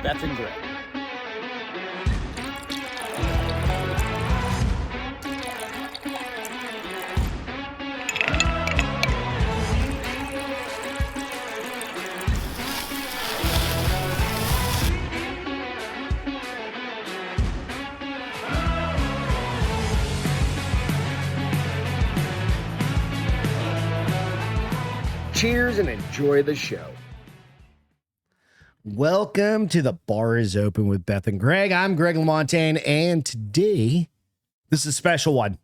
Beth and Greg. Cheers and enjoy the show. Welcome to The Bar is Open with Beth and Greg. I'm Greg LaMontagne, and today, this is a special one.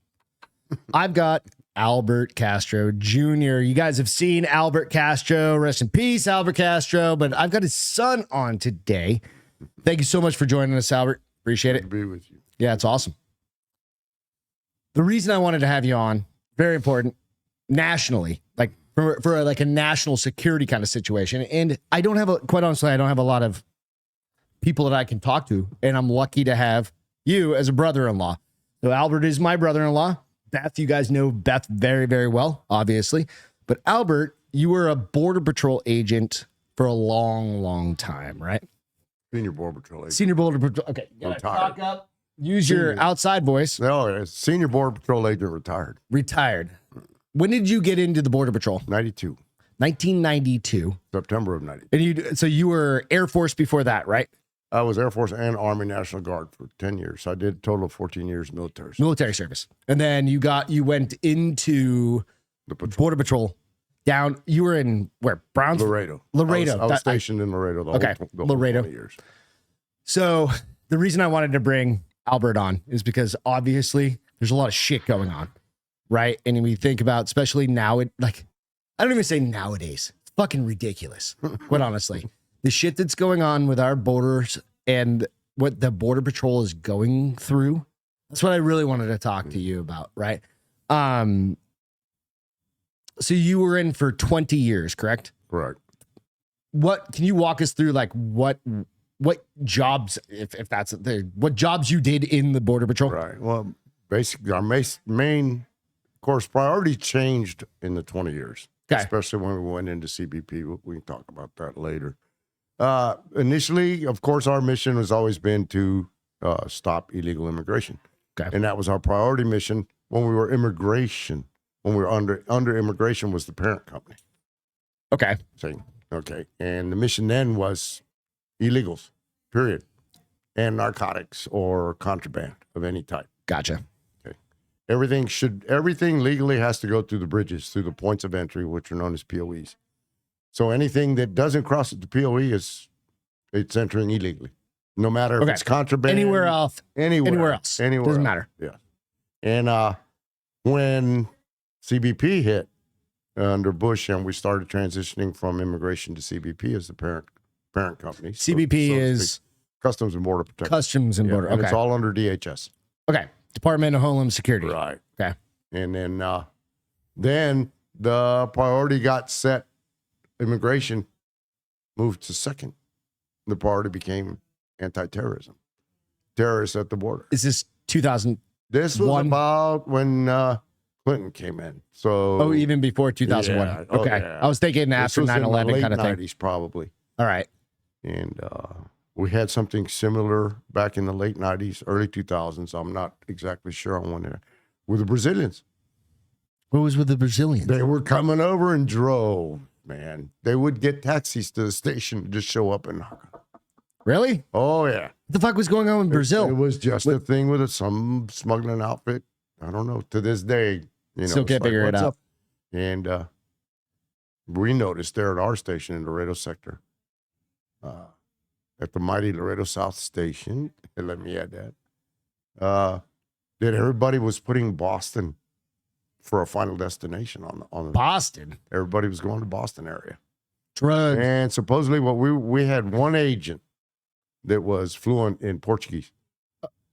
I've got Albert Castro Jr. You guys have seen Albert Castro. Rest in peace, Albert Castro. But I've got his son on today. Thank you so much for joining us, Albert. Appreciate it. Be with you. Yeah, it's awesome. The reason I wanted to have you on, very important, nationally, like for like a national security kind of situation. And I don't have quite honestly, I don't have a lot of people that I can talk to. And I'm lucky to have you as a brother-in-law. So Albert is my brother-in-law. Beth, you guys know Beth very, very well, obviously. But Albert, you were a Border Patrol agent for a long, long time, right? Senior Border Patrol agent. Senior Border Patrol. Okay, you gotta talk up. Use your outside voice. No, Senior Border Patrol agent retired. Retired. When did you get into the Border Patrol? 92. 1992. September of 92. And so you were Air Force before that, right? I was Air Force and Army National Guard for 10 years. So I did a total of 14 years military service. And then you went into the Border Patrol down. You were in where? Brownsville? Laredo. I was stationed in Laredo the whole 20 years. So the reason I wanted to bring Albert on is because obviously there's a lot of shit going on. Right. And when you think about, especially now, I don't even say nowadays, it's fucking ridiculous. Quite honestly, the shit that's going on with our borders and what the Border Patrol is going through. That's what I really wanted to talk to you about. Right. So you were in for 20 years, correct? Correct. Can you walk us through like what jobs, if that's what jobs you did in the Border Patrol? Right. Well, basically our main course priority changed in the 20 years, especially when we went into CBP. We can talk about that later. Initially, of course, our mission has always been to stop illegal immigration. Okay. And that was our priority mission when we were immigration. When we were under immigration was the parent company. Okay. Okay. And the mission then was illegals, period, and narcotics or contraband of any type. Gotcha. Everything legally has to go through the bridges, through the points of entry, which are known as POEs. So anything that doesn't cross the POE it's entering illegally. No matter if it's contraband. Anywhere else. Anywhere Doesn't matter. Yeah. And when CBP hit under Bush and we started transitioning from immigration to CBP as the parent company. CBP is Customs and Border Protection. Customs and Border. And it's all under DHS. Okay. Department of Homeland Security. Right. Okay. And then the priority got set. Immigration moved to second. The priority became anti-terrorism. Terrorists at the border. Is this 2000? This was about when Clinton came in. So even before 2001. Yeah. Okay. Yeah. I was thinking after 9/11 kind of thing. 90s probably. All right. And we had something similar back in the late 90s, early 2000s. I'm not exactly sure on when with the Brazilians. What was with the Brazilians? They were coming over in droves, man. They would get taxis to the station and just show up and knock. Really? Oh, yeah. What the fuck was going on in Brazil? It was just a thing with some smuggling outfit. I don't know. To this day, still can't figure it out. Up? And we noticed there at our station in Laredo sector, at the mighty Laredo South Station, and let me add that everybody was putting Boston for a final destination on Boston. Everybody was going to Boston area. Drugs. And supposedly we had one agent that was fluent in Portuguese.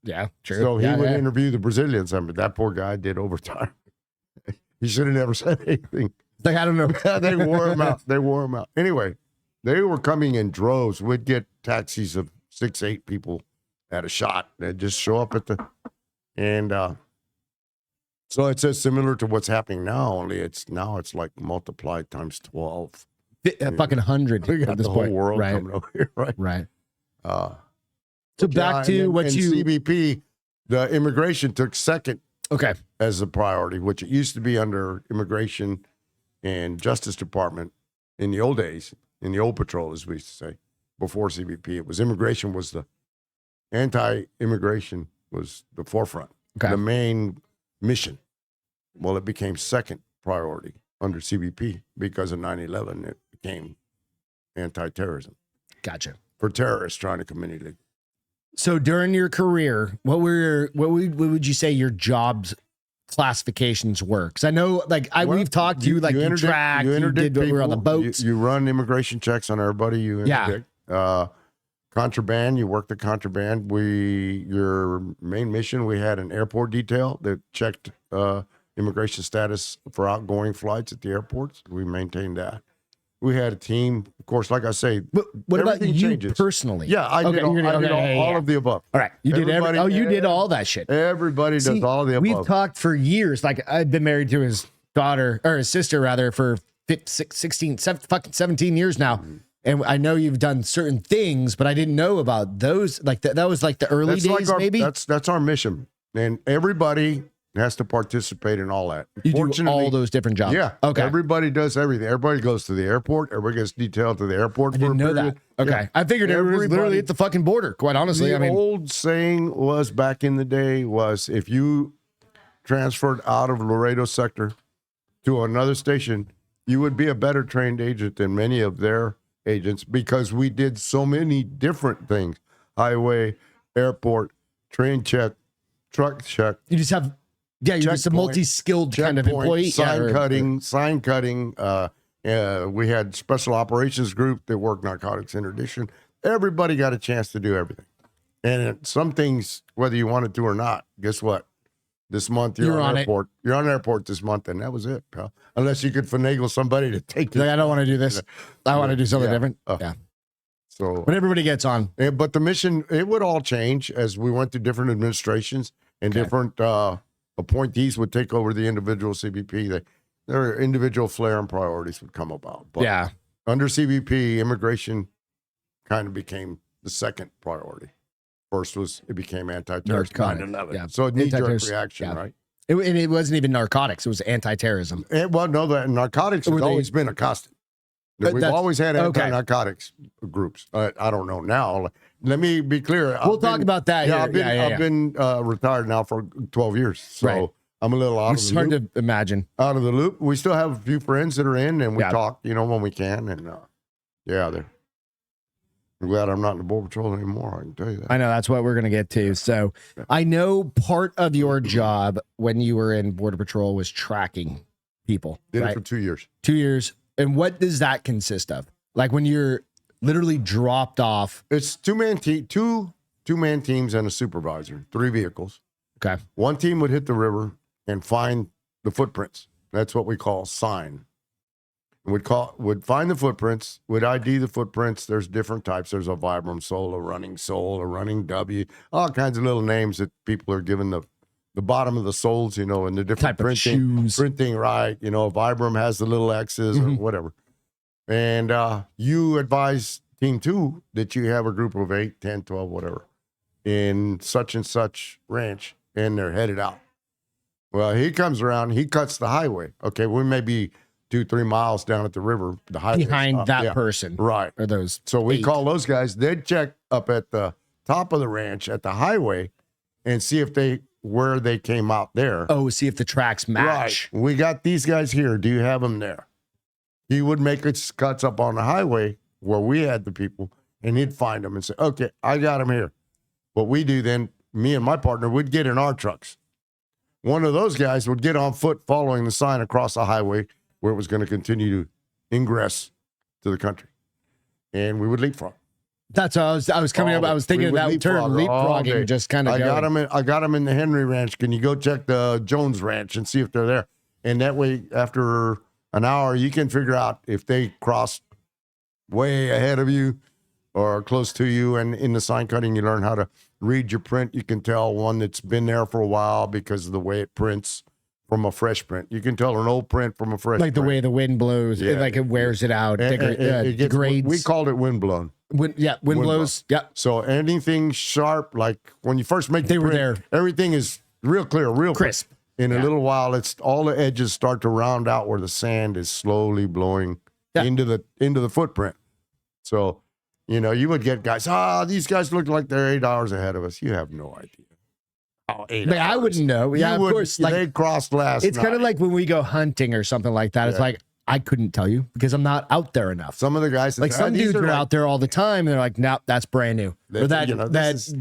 Yeah, true. So he would interview the Brazilians. I mean, that poor guy did overtime. He should have never said anything. Like, I don't know. They wore him out. Anyway, they were coming in droves. We'd get taxis of 6-8 people at a shot. They'd just show up so it's just similar to what's happening now, only it's like multiplied times 12. Fucking 100 We got at this the point. Whole world right. coming over here, right? Right. So back to what CBP, the immigration took second. Okay. As a priority, which it used to be under Immigration and Justice Department in the old days, in the old patrol, as we used to say, before CBP. It was immigration was the anti-immigration was the forefront, the main mission. Well, it became second priority under CBP because of 9/11. It became anti-terrorism. Gotcha. For terrorists trying to commit illegal. So during your career, what would you say your jobs classifications were? Because I know, we've talked to you, you tracked, you did what we were on the boats. You run immigration checks on everybody. You interdict. Contraband. You work the contraband. Your main mission. We had an airport detail that checked immigration status for outgoing flights at the airports. We maintained that. We had a team, of course, like I say. What about you changes. Personally? Yeah, I did all of the above. All right. You did all that shit. Everybody does all of the above. We've talked for years. Like, I've been married to his daughter, or his sister, rather, for 17 years now. Mm-hmm. And I know you've done certain things, but I didn't know about those. Like, that was like the early days, maybe? That's our mission. And everybody has to participate in all that. You do all those different jobs. Yeah. Okay. Everybody does everything. Everybody goes to the airport. Everybody gets detailed to the airport. I didn't know that. Okay. Yeah. I figured it was literally at the fucking border, quite honestly. The old saying was back in the day was if you transferred out of Laredo sector to another station, you would be a better trained agent than many of their agents because we did so many different things. Highway, airport, train check, truck check. You just have... Yeah, you're just a multi-skilled kind of employee. Sign cutting. We had special operations group that worked narcotics interdiction. Everybody got a chance to do everything. And some things, whether you wanted to or not, guess what? This month you're on airport. You're on airport this month, and that was it, pal. Unless you could finagle somebody to take you. Like, I don't want to do this. I want to do something different. Yeah. So, but everybody gets on. But the mission, it would all change as we went through different administrations and different appointees would take over the individual CBP. Their individual flair and priorities would come about. But under CBP, immigration kind of became the second priority. First was it became anti-terrorism. 9/11. Yeah. So a knee-jerk reaction, right? And it wasn't even narcotics. It was anti-terrorism. The narcotics has always been a constant. We've always had anti-narcotics groups. I don't know now. Let me be clear. We'll talk about that. Yeah, I've been retired now for 12 years, so I'm a little out of the loop. It's hard to imagine. Out of the loop. We still have a few friends that are in, and we talk, when we can. And I'm glad I'm not in the Border Patrol anymore. I can tell you that. I know that's what we're going to get to. So I know part of your job when you were in Border Patrol was tracking people. Did it for 2 years. 2 years. And what does that consist of? Like when you're literally dropped off. It's two-man teams and a supervisor, 3 vehicles. Okay. One team would hit the river and find the footprints. That's what we call sign. And would find the footprints, would ID the footprints. There's different types. There's a Vibram Soul, a running W, all kinds of little names that people are given the bottom of the soles, and the different type printing, right? Vibram has the little X's or whatever. And you advise team 2 that you have a group of 8, 10, 12, whatever, in such and such ranch, and they're headed out. Well, he comes around, he cuts the highway. Okay, we may be 2-3 miles down at the river, the highway behind that person, right? Or those. So we call those guys. They'd check up at the top of the ranch at the highway and see if where they came out there. Oh, see if the tracks match. Right. We got these guys here. Do you have them there? He would make his cuts up on the highway where we had the people, and he'd find them and say, okay, I got them here. What we do then, me and my partner would get in our trucks. One of those guys would get on foot following the sign across the highway where it was going to continue to ingress to the country. And we would leapfrog. That's what I was coming up. I was thinking of that term, leapfrogging, just kind of I got them in the Henry Ranch. Can you go check the Jones Ranch and see if they're there? And that way, after an hour, you can figure out if they crossed way ahead of you or close to you. And in the sign cutting, you learn how to read your print. You can tell one that's been there for a while because of the way it prints from a fresh print. You can tell an old print from a fresh Like print. the way the wind blows, it wears it out, it degrades. We called it wind blown. Wind blows. Yeah. So anything sharp, like when you first make They were there. everything is real clear, real Crisp. In a little while, it's all the edges start to round out where the sand is slowly blowing into the footprint. So, you would get guys, these guys look like they're 8 hours ahead of us. You have no idea. Oh, 8 hours. I wouldn't know. Yeah, of course. Like, they crossed last it's night. kind of like when we go hunting or something like that. It's like, I couldn't tell you because I'm not out there enough. Some of the guys, like some dudes are out there all the time. And they're like, nope, that's brand new. Or those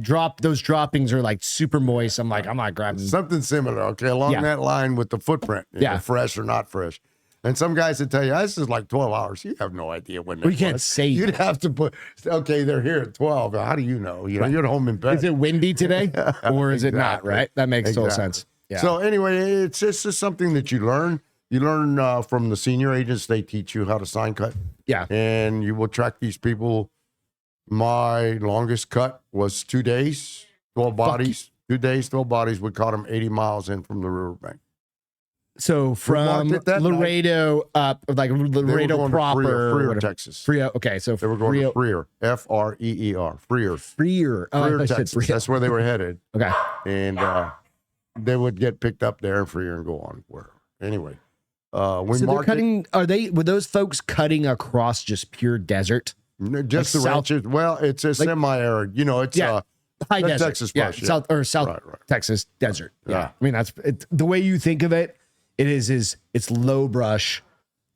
droppings are like super moist. I'm like, I'm not grabbing something similar. Okay, along that line with the footprint, fresh or not fresh. And some guys would tell you, this is like 12 hours. You have no idea when. Well, you can't say. You'd have to put. Okay, they're here at 12. How do you know? You're at home in bed. Is it windy today, or is it not? Right, that makes total sense. Yeah. So anyway, it's just something that you learn. You learn from the senior agents. They teach you how to sign cut. Yeah. And you will track these people. My longest cut was 2 days, 12 bodies. 2 days, 12 bodies. We caught them 80 miles in from the riverbank. So from Laredo up, like Laredo proper. Freer, Texas. Freer. Okay. So they were going to Freer. Freer. Freer. Freer, Texas. That's where they were headed. Okay. And they would get picked up there in Freer and go on where. Anyway. So they're cutting. Were those folks cutting across just pure desert? Just like the ranches. Well, it's a semi-arid. It's high desert. Texas brush, South Texas desert. Yeah. I mean, that's the way you think of it. It's low brush.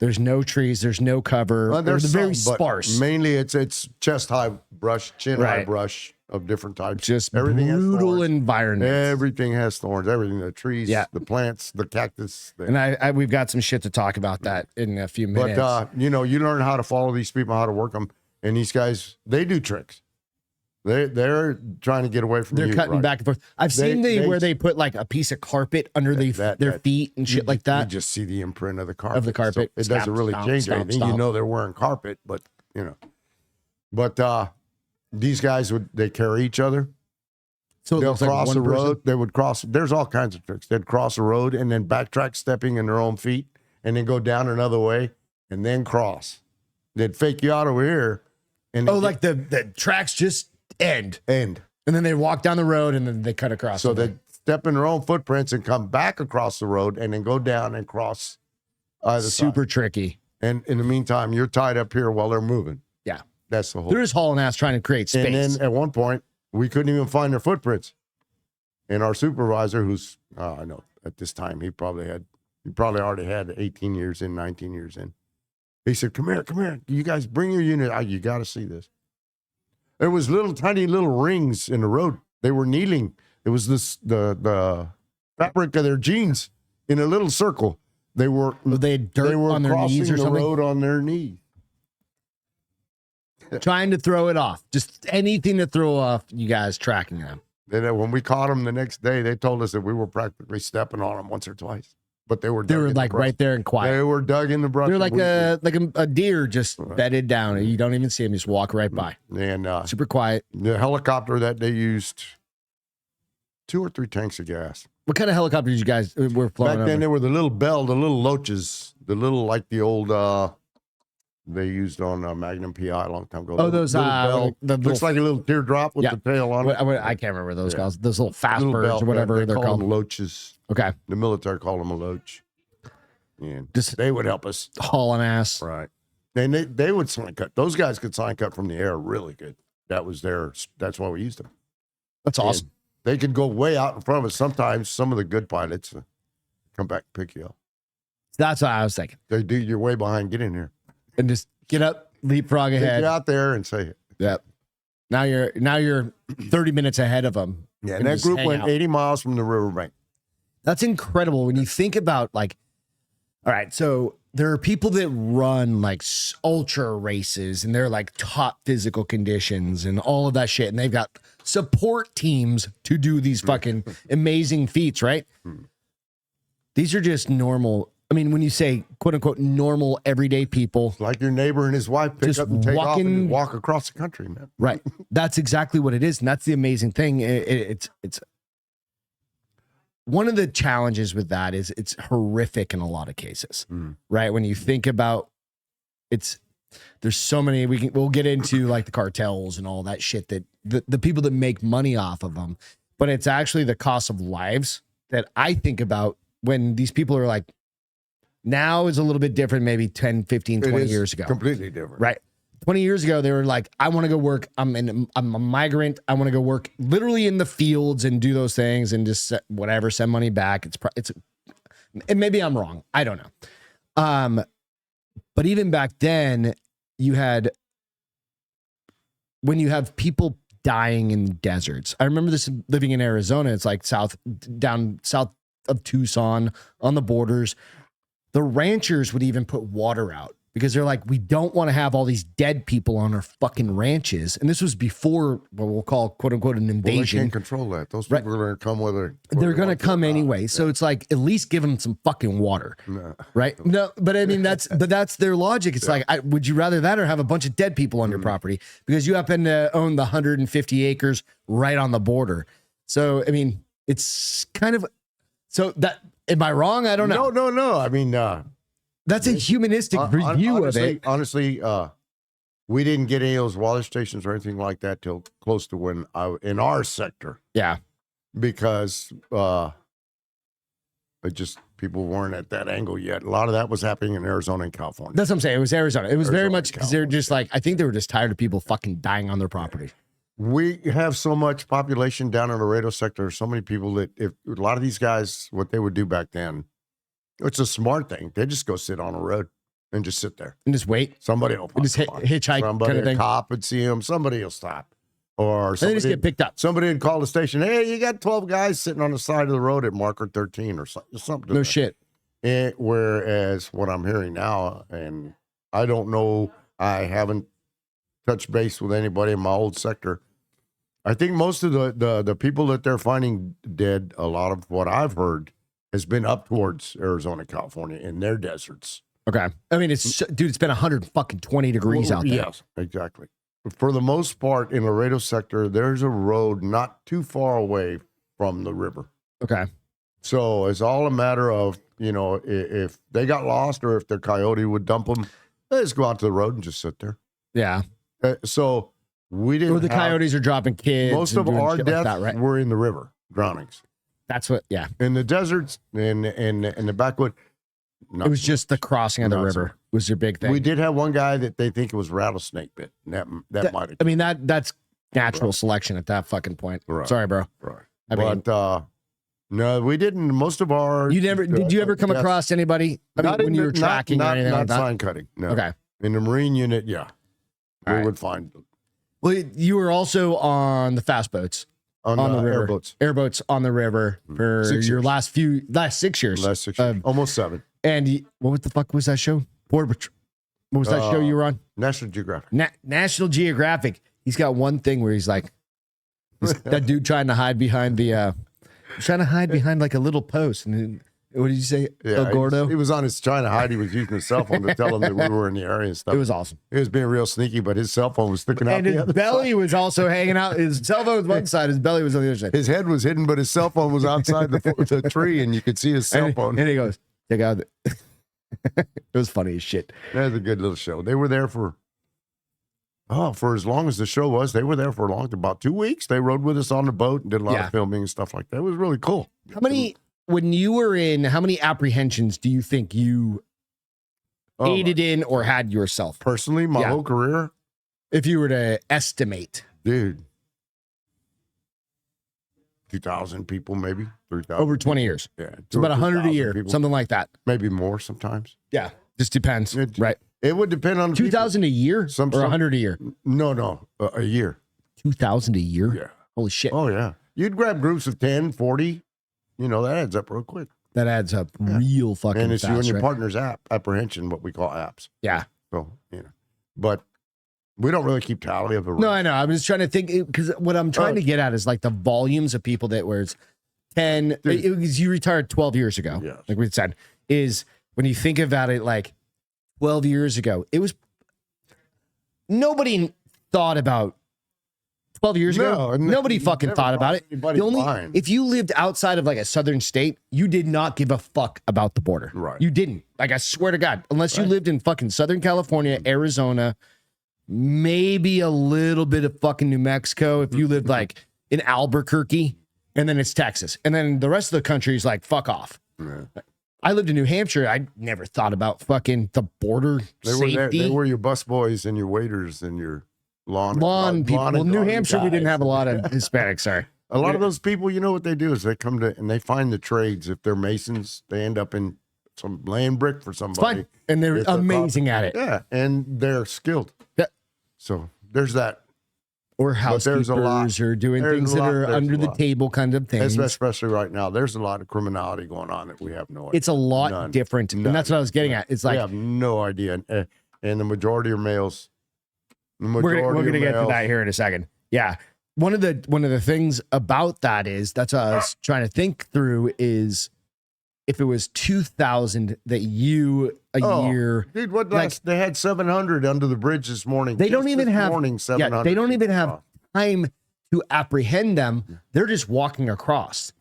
There's no trees. There's no cover. There's very sparse. Mainly, it's chest high brush, chin high brush of different types. Just everything brutal environment. Everything has thorns. Everything, the trees, the plants, the cactus. And we've got some shit to talk about that in a few minutes. But you learn how to follow these people, how to work them, and these guys, they do tricks. They're trying to get away from you. They're cutting back and forth. I've seen where they put like a piece of carpet under their feet and shit like that. You just see the imprint of the carpet. So it doesn't really change anything. You know they're wearing carpet, but But these guys they carry each other. So they'll cross the road. They would cross. There's all kinds of tricks. They'd cross the road and then backtrack, stepping in their own feet, and then go down another way and then cross. They'd fake you out over here. And like the tracks just end. And then they walk down the road and then they cut across. So they step in their own footprints and come back across the road and then go down and cross either Super side. Tricky. And in the meantime, you're tied up here while they're moving. Yeah. That's the whole. They're just hauling ass trying to create space. And then at one point, we couldn't even find their footprints. And our supervisor, who's, I know at this time, he probably already had 18 years in, 19 years in. He said, come here. You guys bring your unit. You got to see this. There was tiny little rings in the road. They were kneeling. It was the fabric of their jeans in a little circle. They had dirt on their knees or something? Road on their knees. Trying to throw it off. Just anything to throw off you guys tracking them. Then when we caught them the next day, they told us that we were practically stepping on them once or twice. But they were like right there and quiet. They were dug in the brush. They're like a deer just bedded down. You don't even see them. You just walk right by. And super quiet. The helicopter that they used 2 or 3 tanks of gas. What kind of helicopter did you guys were flying? Back then, they were the little loaches, like the old they used on Magnum PI a long time ago. Oh, those looks like a little teardrop with the tail on it. I can't remember those guys. Those little fast birds or whatever they're called. Them loaches. Okay. The military called them a loach. And they would help us hauling ass. Right. And they would sign cut. Those guys could sign cut from the air really good. That's why we used them. That's awesome. They could go way out in front of us. Sometimes some of the good pilots come back and pick you up. That's what I was thinking. They do. You're way behind. Get in here. And just get up, leapfrog ahead. Get out there and say it. Yep. Now you're 30 minutes ahead of them. Yeah, and that group went 80 miles from the riverbank. That's incredible when you think about all right, so there are people that run like ultra races and they're like top physical conditions and all of that shit. And they've got support teams to do these fucking amazing feats, right? These are just normal. I mean, when you say quote unquote normal everyday people, like your neighbor and his wife pick up and take off and walk across the country, man. Right. That's exactly what it is. And that's the amazing thing. It's one of the challenges with that is it's horrific in a lot of cases, right? When you think about there's so many, we'll get into like the cartels and all that shit that the people that make money off of them, but it's actually the cost of lives that I think about when these people are like, now is a little bit different, maybe 10, 15, 20 years ago. Completely different. Right. 20 years ago, they were like, I want to go work. I'm a migrant. I want to go work literally in the fields and do those things and just whatever, send money back. And maybe I'm wrong. I don't know. But even back then, when you have people dying in deserts. I remember this living in Arizona. It's like down south of Tucson on the borders. The ranchers would even put water out because they're like, we don't want to have all these dead people on our fucking ranches. And this was before what we'll call, quote unquote, an invasion. Well, they can't control that. Those people are going to come they're going to come anyway. So it's like, at least give them some fucking water. No. Right? No, but I mean, that's their logic. It's like, would you rather that or have a bunch of dead people on your property? Because you happen to own the 150 acres right on the border. So, I mean, it's kind of, so that, am I wrong? I don't know. No. I mean, that's a humanistic review of it. Honestly, we didn't get any of those water stations or anything like that till close to when in our sector. Yeah. Because people weren't at that angle yet. A lot of that was happening in Arizona and California. That's what I'm saying. It was Arizona. It was very much because they're just like, I think they were just tired of people fucking dying on their property. We have so much population down in the Laredo sector, so many people that if a lot of these guys, what they would do back then, it's a smart thing. They just go sit on a road and just sit there. And just wait. Somebody will just hitchhike somebody, kind of thing. A cop would see him. Somebody will stop. Or they just get picked up. Somebody would call the station. Hey, you got 12 guys sitting on the side of the road at marker 13 or something. No shit. Whereas what I'm hearing now, and I don't know, I haven't touched base with anybody in my old sector. I think most of the people that they're finding dead, a lot of what I've heard has been up towards Arizona, California in their deserts. Okay. I mean, it's been 120 degrees out there. Yes, exactly. For the most part in Laredo sector, there's a road not too far away from the river. Okay. So it's all a matter of, if they got lost or if their coyote would dump them, they just go out to the road and just sit there. Yeah. So we didn't. Or the coyotes are dropping kids. Most of our deaths like that, right? were in the river, drownings. That's what, yeah. In the deserts, in the backwood. It was just the crossing of the river was your big thing. We did have one guy that they think it was rattlesnake bit. That might have. I mean, that's natural selection at that fucking point. Right. Sorry, bro. Right. No, we didn't. Most of our. Did you ever come across anybody when you were tracking or anything like that? Not sign cutting. No. Okay. In the Marine unit, yeah. We would find. Well, you were also on the fast boats. On the river. Airboats on the river for your last 6 years. Last 6 years. Almost 7. And what the fuck was that show? Border Patrol. What was that show you were on? National Geographic. National Geographic. He's got one thing where he's like, that dude trying to hide behind like a little post. And what did you say? Yeah, El Gordo? He was on his trying to hide. He was using his cell phone to tell him that we were in the area and stuff. It was awesome. He was being real sneaky, but his cell phone was sticking out. And his belly was also hanging out. His cell phone was one side, his belly was on the other side. His head was hidden, but his cell phone was outside the tree, and you could see his cell phone. And he goes, check out. It was funny as shit. That was a good little show. They were there for as long as the show was. They were there for about 2 weeks. They rode with us on the boat and did a lot of filming and stuff like that. It was really cool. When you were in, how many apprehensions do you think you aided in or had yourself? Personally, my whole career? If you were to estimate. Dude. 2,000 people, maybe 3,000. Over 20 years. Yeah. It's about 100 a year, something like that. Maybe more sometimes. Yeah. Just depends, right? It would depend on 2,000 a year or 100 a year? No, a year. 2,000 a year? Yeah. Holy shit. Oh, yeah. You'd grab groups of 10, 40. That adds up real quick. That adds up real fucking fast. And it's you and your partner's apprehension, what we call apps. Yeah. So, but we don't really keep tally of the No, I know. I'm just trying to think, because what I'm trying to get at is like the volumes of people that where it's 10, you retired 12 years ago, like we said, is when you think about it, like 12 years ago, it was, nobody thought about 12 years ago, nobody fucking thought about it. If you lived outside of like a southern state, you did not give a fuck about the border. Right. You didn't. Like, I swear to God, unless you lived in fucking Southern California, Arizona, maybe a little bit of fucking New Mexico. If you lived like in Albuquerque, and then it's Texas. And then the rest of the country is like, fuck off. Yeah. I lived in New Hampshire. I never thought about fucking the border safety. They were your bus boys and your waiters and your lawn people. Well, New Hampshire, we didn't have a lot of Hispanics. Sorry. A lot of those people, you know what they do is they come to and they find the trades. If they're masons, they end up in some laying brick for somebody. It's fun. And they're amazing at it. Yeah, and they're skilled. Yeah. So there's that. Or housekeepers or doing things that are under the table kind of things. Especially right now. There's a lot of criminality going on that we have no idea. It's a lot different. And that's what I was getting at. It's like, we have no idea. And the majority are males. We're going to get to that here in a second. Yeah. One of the things about that is, that's what I was trying to think through, is if it was 2,000 that you year. Dude, what they had 700 under the bridge this morning. They don't even have 700. They don't even have time to apprehend them. They're just walking across.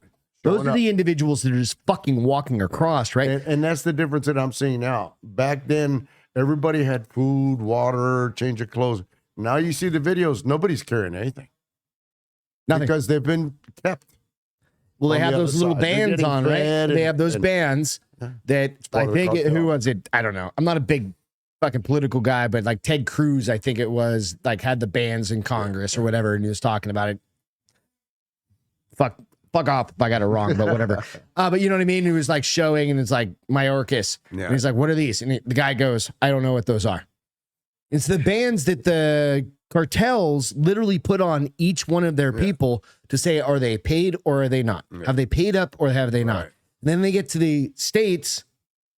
Those are the individuals that are just fucking walking across, right? And that's the difference that I'm seeing now. Back then, everybody had food, water, change of clothes. Now you see the videos, nobody's carrying anything. Nothing. Because they've been kept. Well, they have those little bands on, right? They have those bands that, I think, who was it? I don't know. I'm not a big fucking political guy, but like Ted Cruz, I think it was, like, had the bands in Congress or whatever, and he was talking about it. Fuck off if I got it wrong, but whatever. But you know what I mean? He was like showing, and it's like Mayorkas. Yeah. And he's like, what are these? And the guy goes, I don't know what those are. It's the bands that the cartels literally put on each one of their people to say, are they paid or are they not? Yeah. Have they paid up or have they not? And then they get to the states,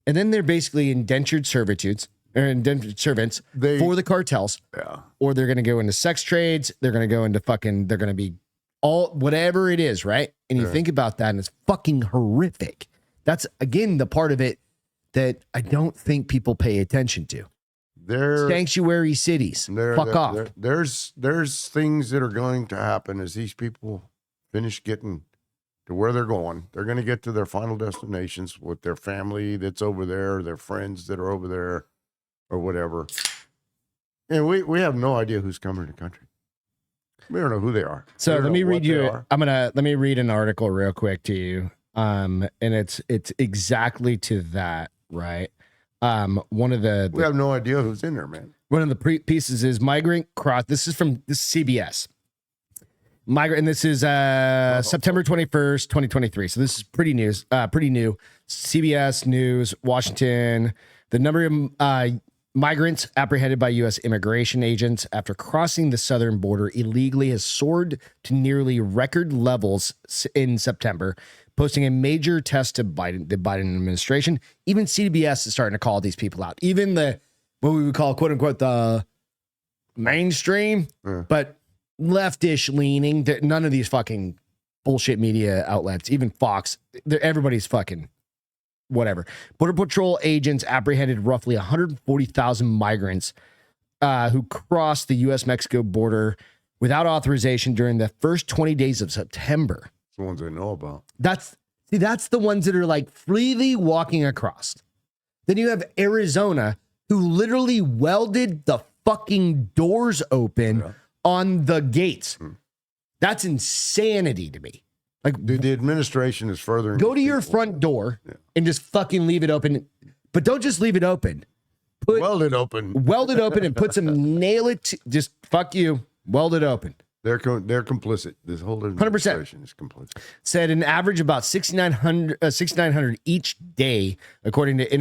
and then they're basically indentured servitudes or indentured servants for the cartels. Yeah. Or they're going to go into sex trades. They're going to go into they're going to be all whatever it is, right? And you think about that, and it's fucking horrific. That's, again, the part of it that I don't think people pay attention to. Sanctuary cities. Fuck off. There's things that are going to happen as these people finish getting to where they're going. They're going to get to their final destinations with their family that's over there, their friends that are over there, or whatever. And we have no idea who's coming to the country. We don't know who they are. So let me read you. Let me read an article real quick to you. And it's exactly to that, right? We have no idea who's in there, man. One of the pieces is migrant cross. This is CBS. Migrant, and this is September 21st, 2023. So this is pretty new. CBS News, Washington. The number of migrants apprehended by U.S. immigration agents after crossing the southern border illegally has soared to nearly record levels in September, posting a major test to the Biden administration. Even CBS is starting to call these people out. Even what we would call, quote unquote, the mainstream, but leftish leaning. None of these fucking bullshit media outlets, even Fox, everybody's fucking whatever. Border Patrol agents apprehended roughly 140,000 migrants who crossed the U.S.-Mexico border without authorization during the first 20 days of September. The ones I know about. That's the ones that are like freely walking across. Then you have Arizona, who literally welded the fucking doors open on the gates. That's insanity to me. Like, the administration is furthering. Go to your front door and just fucking leave it open. But don't just leave it open. Weld it open. Weld it open and put some nail it. Just fuck you. Weld it open. They're complicit. This whole administration 100%. Is complicit. Said an average about 6,900 each day, according to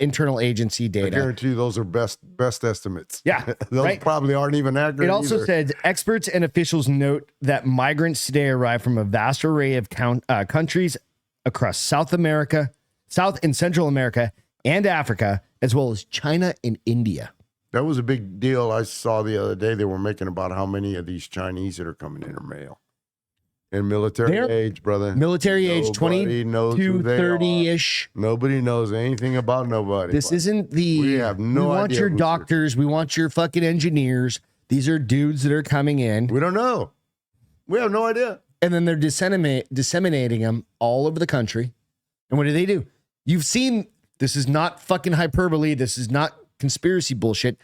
internal agency data. I guarantee you those are best estimates. Yeah, those probably aren't even accurate. It also said experts and officials note that migrants today arrive from a vast array of countries across South America, South and Central America, and Africa, as well as China and India. That was a big deal I saw the other day. They were making about how many of these Chinese that are coming in are male. And military age, brother. Military age, 20 to 30-ish. Nobody knows anything about nobody. This isn't the... We have no idea. We want your doctors. We want your fucking engineers. These are dudes that are coming in. We don't know. We have no idea. And then they're disseminating them all over the country. And what do? You've seen, this is not fucking hyperbole. This is not conspiracy bullshit.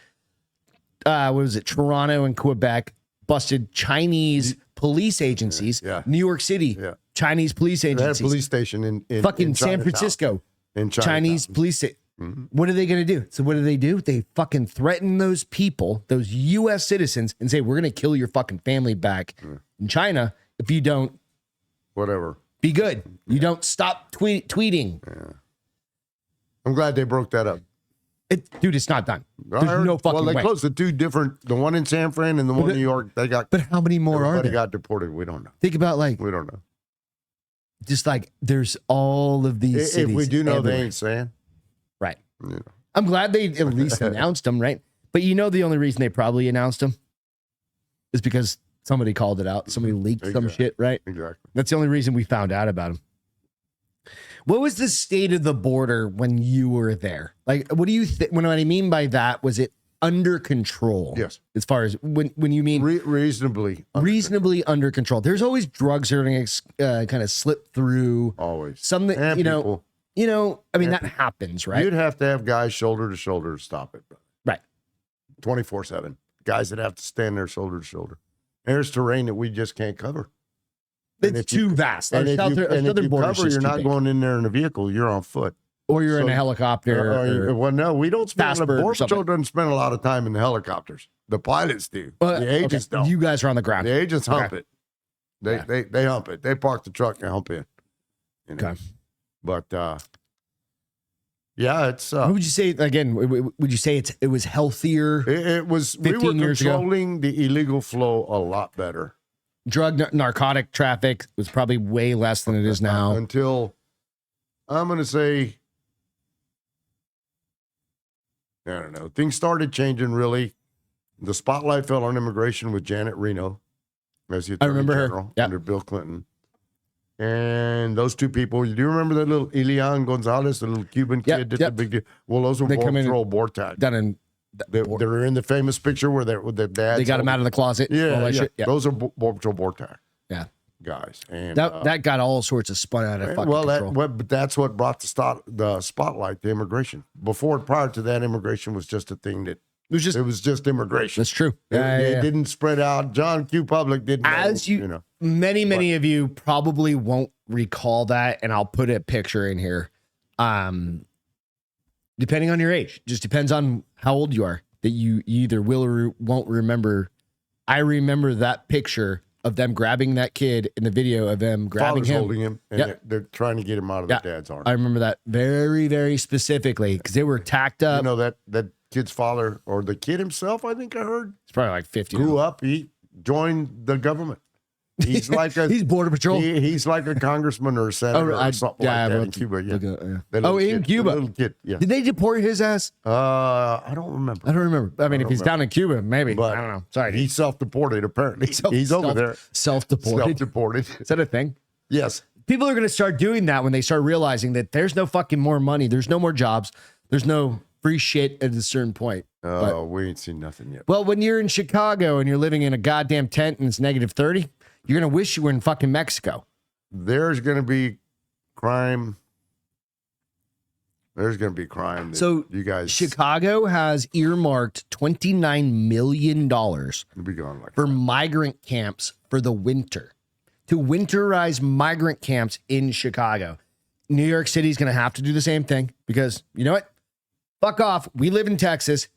What was it? Toronto and Quebec busted Chinese police agencies. Yeah. New York City, Chinese police They had agencies. a police station in fucking in San Chinatown. Francisco. In Chinatown. Chinese police. What are they going to do? So what do? They fucking threaten those people, those U.S. citizens, and say, we're going to kill your fucking family back in China if you don't Whatever. be good. You don't stop tweeting. Yeah. I'm glad they broke that up. Dude, it's not done. There's no fucking Well, they way. closed the two different, the one in San Fran and the one in New York. They got, But how many more are everybody there? got deported. We don't know. Think about We don't know. just like there's all of these If cities. we do know, everywhere. they ain't saying. Right. You know. I'm glad they at least announced them, right? But the only reason they probably announced them is because somebody called it out. Somebody leaked some shit, right? Exactly. That's the only reason we found out about them. What was the state of the border when you were there? Like, what do you think? What I mean by that, was it under control? Yes. As far as when you mean Reasonably. reasonably under control, there's always drugs that are going to kind of slip through. Always. Some that, And people. I mean, that happens, right? You'd have to have guys shoulder to shoulder to stop it. Right. 24/7. Guys that have to stand there shoulder to shoulder. And there's terrain that we just can't cover. And It's if you- too vast. And Our if you, southern and if you border's cover, just you're too not big. going in there in a vehicle. You're on foot. Or you're in So- a helicopter. Well, no, we don't spend. The Fastbird or Border Patrol something. doesn't spend a lot of time in the helicopters. The pilots do. The agents don't. You guys are on the ground. The agents hump Okay. it. They hump it. They park the truck and hump in. You know? Okay. But yeah, it's What would you say again? Would you say it was healthier? it was we were 15 years ago? controlling the illegal flow a lot better Drug narcotic traffic was probably way less than it is now. until I'm going to say I don't know. Things started changing really. The spotlight fell on immigration with Janet Reno as the Attorney remember her. General Yep. under Bill Clinton. And those two people, do you remember that little Elian Gonzalez, the little Cuban kid, Yep, did yep. the big deal? Well, those were They Border come in Patrol board tags. Done in. They were in the famous picture where with their dad. They got him out of the closet. Yeah, all that yeah. shit. Yeah. Those are Border Patrol board tag Yeah. guys. And That got all sorts of spun out of fucking control. but that's what brought the spotlight to immigration. Prior to that, immigration was just a thing that it was just immigration. that's true. It didn't spread out. John Q. Public didn't. As know. Many of you probably won't recall that, and I'll put a picture in here. Depending on your age, just depends on how old you are. That you either will or won't remember. I remember that picture of them grabbing that kid in the video of them grabbing Father's him. holding him, and Yep. they're trying to get him out of Yeah. their dad's arms. I remember that very, very specifically because they were tacked up. You know that kid's father or the kid himself, I think I heard, It's probably like 50. grew up. He joined the government. He's like He's border patrol. he's like a congressman or a senator or something like that in Cuba. Yeah. yeah. The Oh, little in kid, Cuba. the little kid. Yeah. Did they deport his ass? I don't remember. I don't remember. I mean, if he's down in Cuba, maybe. But I don't know. Sorry. He's self-deported. Apparently, he's over there. Self-deported. Self-deported. Is that a thing? Yes. People are going to start doing that when they start realizing that there's no fucking more money. There's no more jobs. There's no free shit at a certain point. Oh, we ain't seen nothing yet. Well, when you're in Chicago and you're living in a goddamn tent and it's negative 30, you're going to wish you were in fucking Mexico. There's going to be crime. There's going to be crime. So you guys, Chicago has earmarked $29 million will be gone like for migrant camps for the winter, to winterize migrant camps in Chicago. New York City is going to have to do the same thing because you know what? Fuck off. We live in Texas.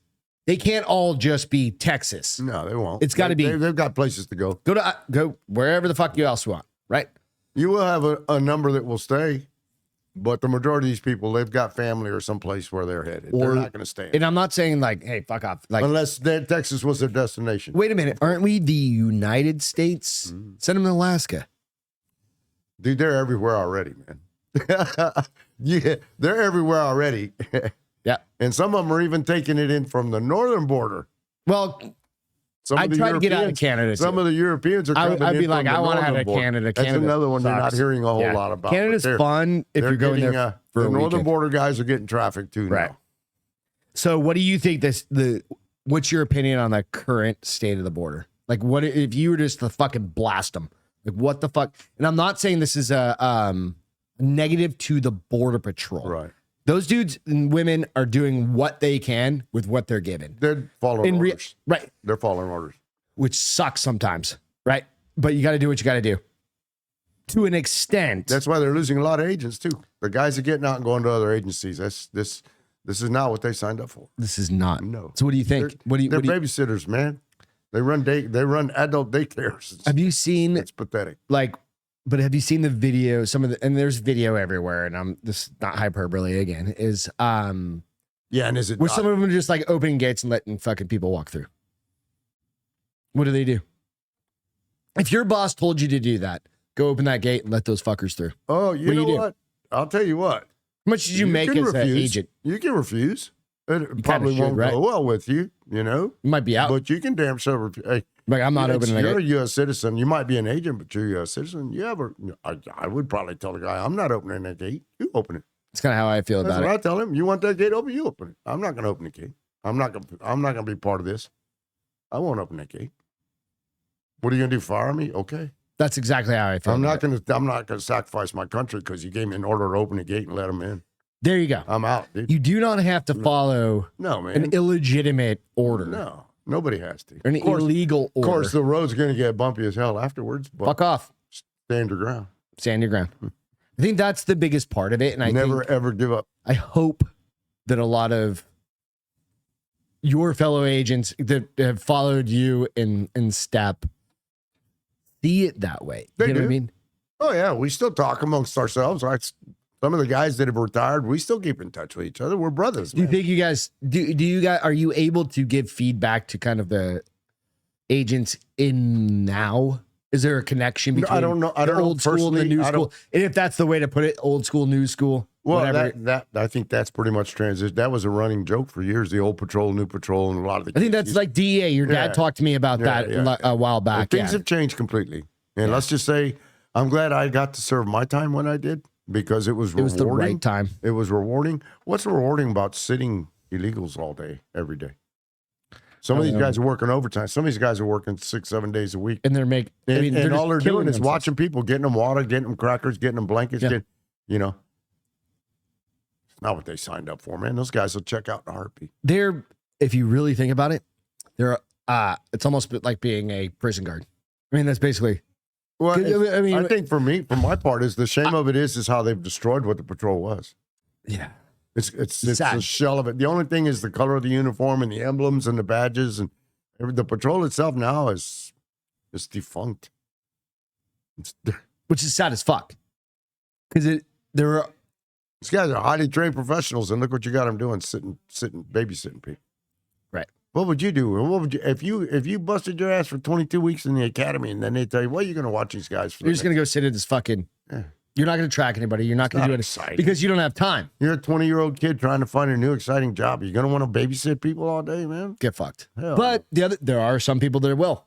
They can't all just be Texas. No, they won't. It's gotta be- They've got places to go. Go wherever the fuck you else want, right? You will have a number that will stay, but the majority of these people, they've got family or someplace where they're headed. They're not going to stay. And I'm not saying like, hey, fuck off. Like, Unless Texas was their destination. wait a minute. Aren't we the United States? Send them to Alaska. Dude, they're everywhere already, man. Yeah, they're everywhere already. Yeah. And some of them are even taking it in from the northern border. Well, Some of I'd the try to get out of Europeans- Canada. Some too. of the Europeans are coming I'd be in like, from I the want to have northern a border. Canada. That's Canada another one you're not sucks. hearing a whole Yeah. lot about. Canada's but they're- fun if they're you're going getting, there for the a northern weekend. border guys are getting traffic too Right. now. So what do you think what's your opinion on the current state of the border? Like, what if you were just to fucking blast them? Like, what the fuck? And I'm not saying this is a negative to the border patrol. Right. Those dudes and women are doing what they can with what they're given. They're following orders. Right. They're following orders. Which sucks sometimes, right? But you got to do what you got to do. To an extent. That's why they're losing a lot of agents too. The guys are getting out and going to other agencies. This is not what they signed up for. This is not. No. So what do you think? They're babysitters, man. They run adult daycares. Have you seen? It's pathetic. But have you seen the video? And there's video everywhere, and this is not hyperbole again. Is yeah, and is it where some of them are just like opening gates and letting fucking people walk through? What do they do? If your boss told you to do that, go open that gate and let those fuckers through. Oh, you know what? I'll tell you what. How much did you make as an agent? You can refuse. It probably won't go well with you, you know? You might be out. But you can damn sure refuse. Hey, like, I'm not opening that gate. You're a U.S. citizen. You might be an agent, but you're a U.S. citizen. I would probably tell the guy, I'm not opening that gate. You open it. That's kind of how I feel about it. That's what I tell him. You want that gate open? You open it. I'm not going to open the gate. I'm not going to be part of this. I won't open that gate. What are you going to do? Fire me? Okay. That's exactly how I feel. I'm not going to sacrifice my country because you gave me an order to open the gate and let them in. There you go. I'm out, dude. You do not have to follow an illegitimate order. No, nobody has to. An illegal order. Of course, the road's going to get bumpy as hell afterwards. But fuck off. Stand your ground. Stand your ground. I think that's the biggest part of it. And I never ever give up. I hope that a lot of your fellow agents that have followed you in step see it that way. They you know do. What I mean? Oh yeah, we still talk amongst ourselves. Some of the guys that have retired, we still keep in touch with each other. We're brothers. Do you think you guys are you able to give feedback to kind of the agents in now? Is there a connection between I don't know old school and the new school? And if that's the way to put it, old school, new school. Well, whatever. that I think that's pretty much transition. That was a running joke for years. The old patrol, new patrol, and a lot of the. I think that's like DEA. Your dad talked to me about that a while back. Things have changed completely, and let's just say, I'm glad I got to serve my time when I did because it was rewarding. It was the right time. It was rewarding. What's rewarding about sitting illegals all day, every day? Some of these guys are working overtime. Some of these guys are working 6-7 days a week, and they're making. And all they're doing is watching people, getting them water, getting them crackers, getting them blankets. It's not what they signed up for, man. Those guys will check out in a heartbeat. If you really think about it, it's almost like being a prison guard. I mean, that's basically. Well, I think for my part, is the shame of it is how they've destroyed what the patrol was. Yeah. It's a shell of it. The only thing is the color of the uniform and the emblems and the badges and the patrol itself now is defunct. Which is sad as fuck. Because these guys are highly trained professionals, and look what you got them doing, sitting, babysitting people. Right. What would you do? What would you if you busted your ass for 22 weeks in the academy, and then they tell you, well, you're going to watch these guys for? You're just going to go sit at this fucking. Yeah. You're not going to track anybody. You're not going to do it because you don't have time. You're a 20-year-old kid trying to find a new exciting job. You're going to want to babysit people all day, man? Get fucked. Hell. But there are some people that will.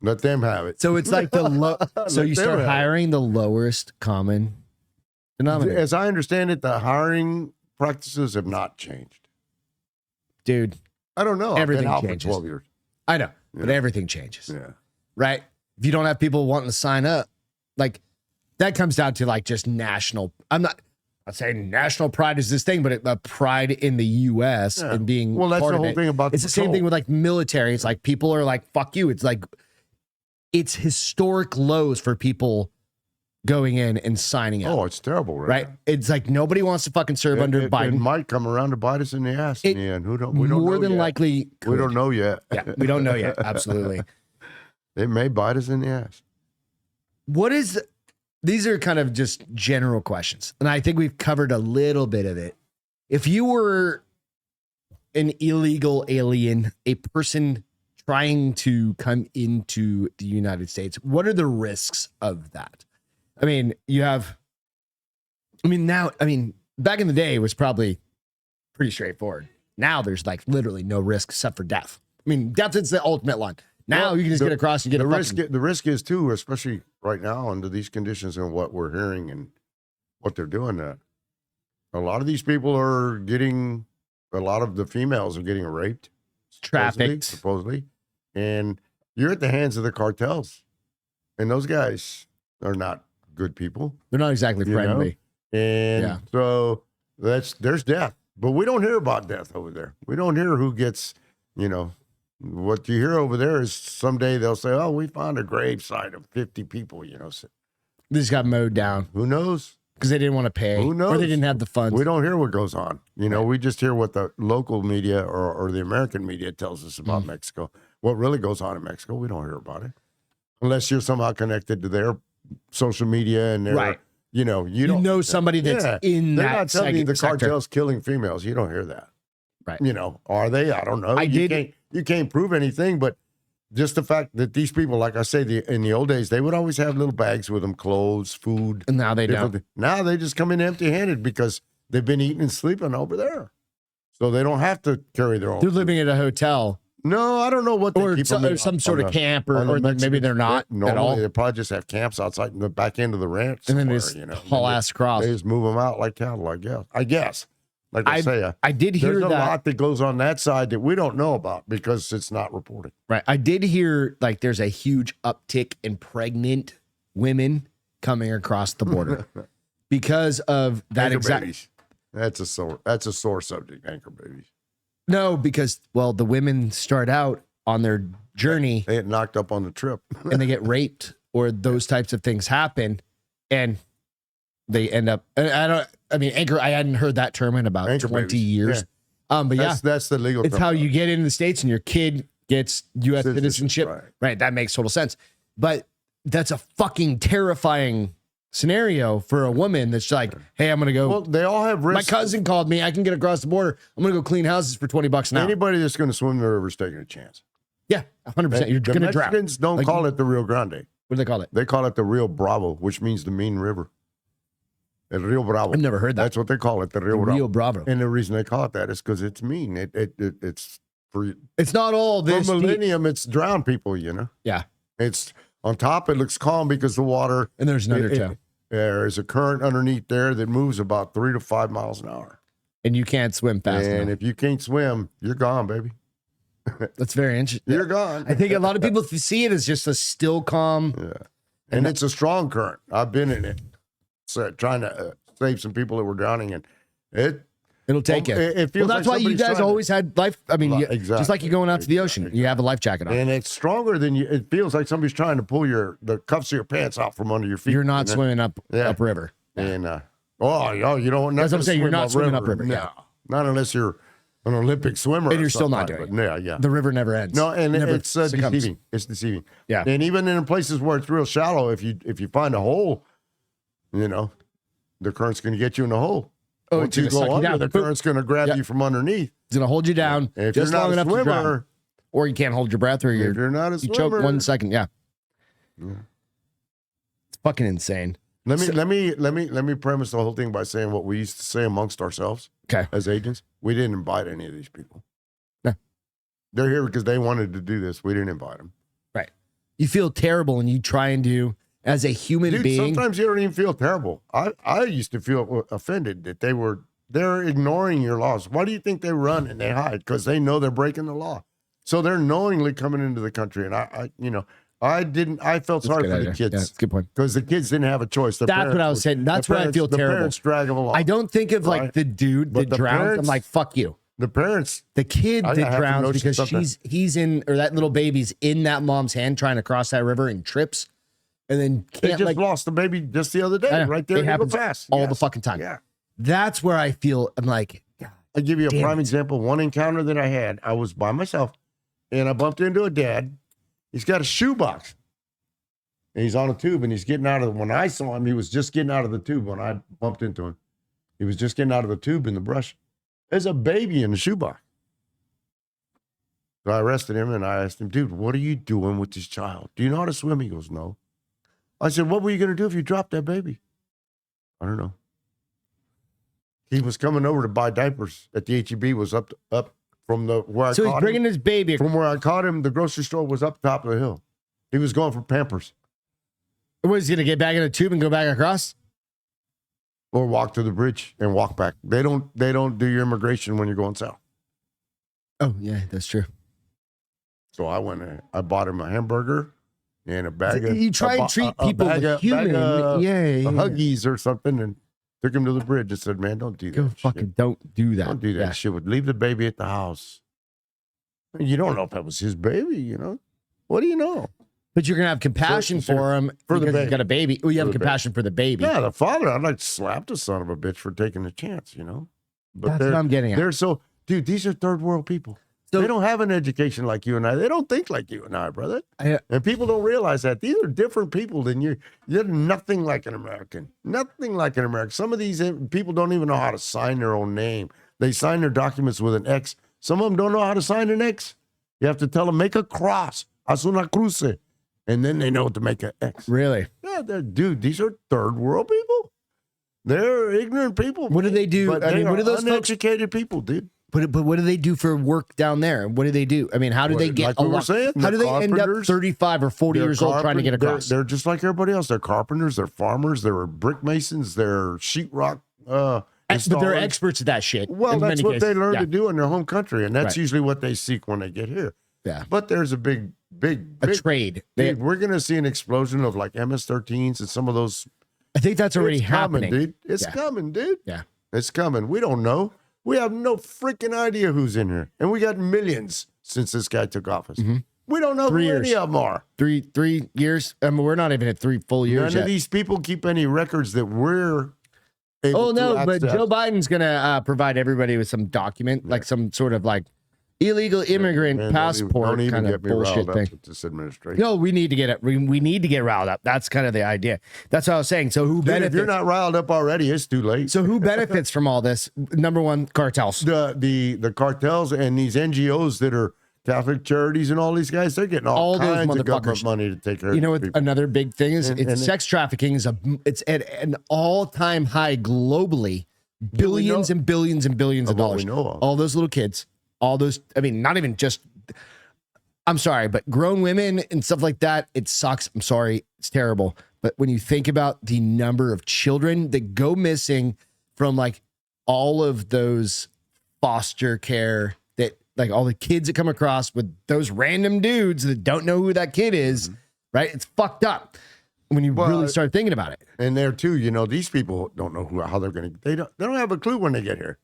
Let them have it. So it's like so you start hiring the lowest common denominator. As I understand it, the hiring practices have not changed. Dude. I don't know. Everything I've been out changes. For 12 years. I know, but everything changes. Yeah. Right? If you don't have people wanting to sign up, like that comes down to like just national. I'm saying national pride is this thing, but pride in the U.S. and being that's part the of whole it. thing about it's the same thing with like military. It's like people are like, fuck you. It's like it's historic lows for people going in and signing up. Oh, it's terrible, right? It's like nobody wants to fucking serve under Biden. It might come around to bite us in the ass in the end. We don't more know than yet. likely. Could. We don't know yet. Yeah, we don't know yet. Absolutely. It may bite us in the ass. These are kind of just general questions, and I think we've covered a little bit of it. If you were an illegal alien, a person trying to come into the United States, what are the risks of that? I mean, back in the day, it was probably pretty straightforward. Now there's like literally no risk except for death. I mean, death is the ultimate one. Now you can just get across and get the risk. The risk is too, especially right now under these conditions and what we're hearing and what they're doing. That a lot of these people are getting, a lot of the females are getting raped, trafficked. Supposedly. And you're at the hands of the cartels. And those guys are not good people. They're not exactly friendly. And so there's death. But we don't hear about death over there. We don't hear who gets, what you hear over there is someday they'll say, oh, we found a gravesite of 50 people, They just got mowed down. Who knows? Because they didn't want to pay. Who knows? Or they didn't have the funds. We don't hear what goes on. We just hear what the local media or the American media tells us about Mexico. What really goes on in Mexico, we don't hear about it. Unless you're somehow connected to their social media and their, you don't know somebody that's in they're that not telling you the sector. cartels killing females. You don't hear that. Right. Are they? I don't know. You can't prove anything, but just the fact that these people, like I say, in the old days, they would always have little bags with them, clothes, food. And now they don't. Now they just come in empty-handed because they've been eating and sleeping over there. So they don't have to carry their own. They're living at a hotel. No, I don't know what they keep them in, or some sort of camp, or maybe they're not at all. They probably just have camps outside in the back end of the ranch. And then they just haul ass across. They just move them out like cattle, I guess. Like I say, I did hear there's a lot that goes on that side that we don't know about because it's not reported. Right. I did hear there's a huge uptick in pregnant women coming across the border because of that exact. That's a sore subject, anchor babies. No, because the women start out on their journey. They get knocked up on the trip. And they get raped or those types of things happen. And they end up, anchor, I hadn't heard that term in about 20 years. Yeah. But that's the legal term. It's how you get into the States and your kid gets U.S. citizenship. Right. That makes total sense. But that's a fucking terrifying scenario for a woman that's like, hey, I'm going to go. Well, they all have risks. My cousin called me. I can get across the border. I'm going to go clean houses for $20 an hour. Anybody that's going to swim the river is taking a chance. Yeah, 100%. You're going to drown. Mexicans don't call it the Rio Grande. What do they call it? They call it the Rio Bravo, which means the mean river. El Rio Bravo. I've never heard that. That's what they call it, the Rio Bravo. And the reason they call it that is because it's mean. It's for. It's not all this. For millennium, it's drowned people, Yeah. It's on top, it looks calm because the water. And there's an undertow. There's a current underneath there that moves about 3 to 5 miles an hour. And you can't swim fast enough. And if you can't swim, you're gone, baby. That's very interesting. You're gone. I think a lot of people see it as just a still, calm. Yeah. And it's a strong current. I've been in it. So trying to save some people that were drowning, and it'll take you. It feels that's why you guys always had life. Exactly. Just like you're going out to the ocean, you have a life jacket on. And it's stronger than you. It feels like somebody's trying to pull the cuffs of your pants out from under your feet. You're not swimming upriver. Yeah. And you don't. That's what I'm saying. You're not swimming upriver. No, not unless you're an Olympic swimmer. And you're still not doing it. Yeah. The river never ends. No, and it's deceiving. It's deceiving. Yeah. And even in places where it's real shallow, if you find a hole, the current's going to get you in the hole. Oh, once you go under, the current's going to grab you from underneath. It's going to hold you down if just you're not long a enough swimmer, to drown. Or you can't hold your breath, or if you're not a swimmer, you choke 1 second. Yeah. It's fucking insane. Let me premise the whole thing by saying what we used to say amongst ourselves. Okay. As agents, we didn't invite any of these people. No. They're here because they wanted to do this. We didn't invite them. Right. You feel terrible, and you try and do as a human being. Sometimes you don't even feel terrible. I used to feel offended that they're ignoring your laws. Why do you think they run and they hide? Because they know they're breaking the law. So they're knowingly coming into the country. And I felt sorry for the kids. Yeah, that's a good point. Because the kids didn't have a choice. That's what I was saying. That's where I feel terrible. The parents drag them along. I don't think of the dude that drowns. I'm like, fuck you. The parents. The kid that drowns because he's in, or that little baby's in that mom's hand trying to cross that river and trips. And then they just lost the baby just the other day, right there. It happens all the fucking time. Yeah. That's where I feel, I'm like, God, I'll give you a prime example. One encounter that I had, I was by myself and I bumped into a dad. He's got a shoebox and he's on a tube and he's getting out of when I saw him, he was just getting out of the tube when I bumped into him. He was just getting out of the tube in the brush. There's a baby in the shoebox. So I arrested him and I asked him, dude, what are you doing with this child? Do you know how to swim? He goes, no. I said, what were you going to do if you dropped that baby? I don't know. He was coming over to buy diapers at the HEB, was up from where I caught him. So he's bringing his baby. From where I caught him, the grocery store was up top of the hill. He was going for Pampers. Was he going to get back in a tube and go back across? Or walk to the bridge and walk back. They don't do your immigration when you're going south. Oh, yeah, that's true. So I went and I bought him a hamburger and a bag of. You try and treat people like human. Yeah. Huggies or something, and took him to the bridge and said, "Man, don't do that. Don't do that. Don't do that shit. Would leave the baby at the house. You don't know if that was his baby. You know, what do you know? But you're gonna have compassion for him for the because baby. He's got a baby. Well, you have compassion for the baby. Yeah, the father. I'd like to slap the son of a bitch for taking a chance. You know, but that's what I'm getting at. They're so, dude. These are third world people. So, they don't have an education like you and I. They don't think like you and I, brother. And people don't realize that. These are different people than you. You're nothing like an American. Nothing like an American. Some of these people don't even know how to sign their own name. They sign their documents with an X. Some of them don't know how to sign an X. You have to tell them, make a cross. Haz una cruce. And then they know to make an X. Really? Yeah, dude, these are third world people. They're ignorant people. What do they do? But what are those uneducated people, dude? But what do they do for work down there? What do they do? I mean, how do they get like how do they end up 35 or 40 years old trying to get across? They're just like everybody else. They're carpenters, they're farmers, they're brick masons, they're sheetrock but they're experts at that shit. Well, that's what they learn to do in their home country, and that's usually what they seek when they get here. Yeah. But there's a big trade. Dude, we're going to see an explosion of like MS-13s and some of those. I think that's already happening. Dude. It's coming, dude. Yeah. It's coming. We don't know. We have no freaking idea who's in here. And we got millions since this guy took office. Mm-hmm. We don't know who any of them are. 3 years? I mean, we're not even at 3 full years None of these people keep any records that we're able to access. But Joe Biden's going to provide everybody with some document, like some sort of like illegal immigrant passport kind of bullshit thing. This administration. No, we need to get it. We need to get riled up. That's kind of the idea. That's what I was saying. So who benefits? If you're not riled up already, it's too late. So who benefits from all this? Number one, cartels. The cartels and these NGOs that are Catholic charities and all these guys, they're getting all kinds of government money to take care of. You know what? Another big thing is sex trafficking it's at an all-time high globally. Billions and billions and billions of dollars. All those little kids. All those, I mean, not even just, I'm sorry, but grown women and stuff like that, it sucks. I'm sorry. It's terrible. But when you think about the number of children that go missing from like all of those foster care, that like all the kids that come across with those random dudes that don't know who that kid is, right? It's fucked up when you really start thinking about it. And there too, you know, these people don't know how they're going to, they don't have a clue when they get here.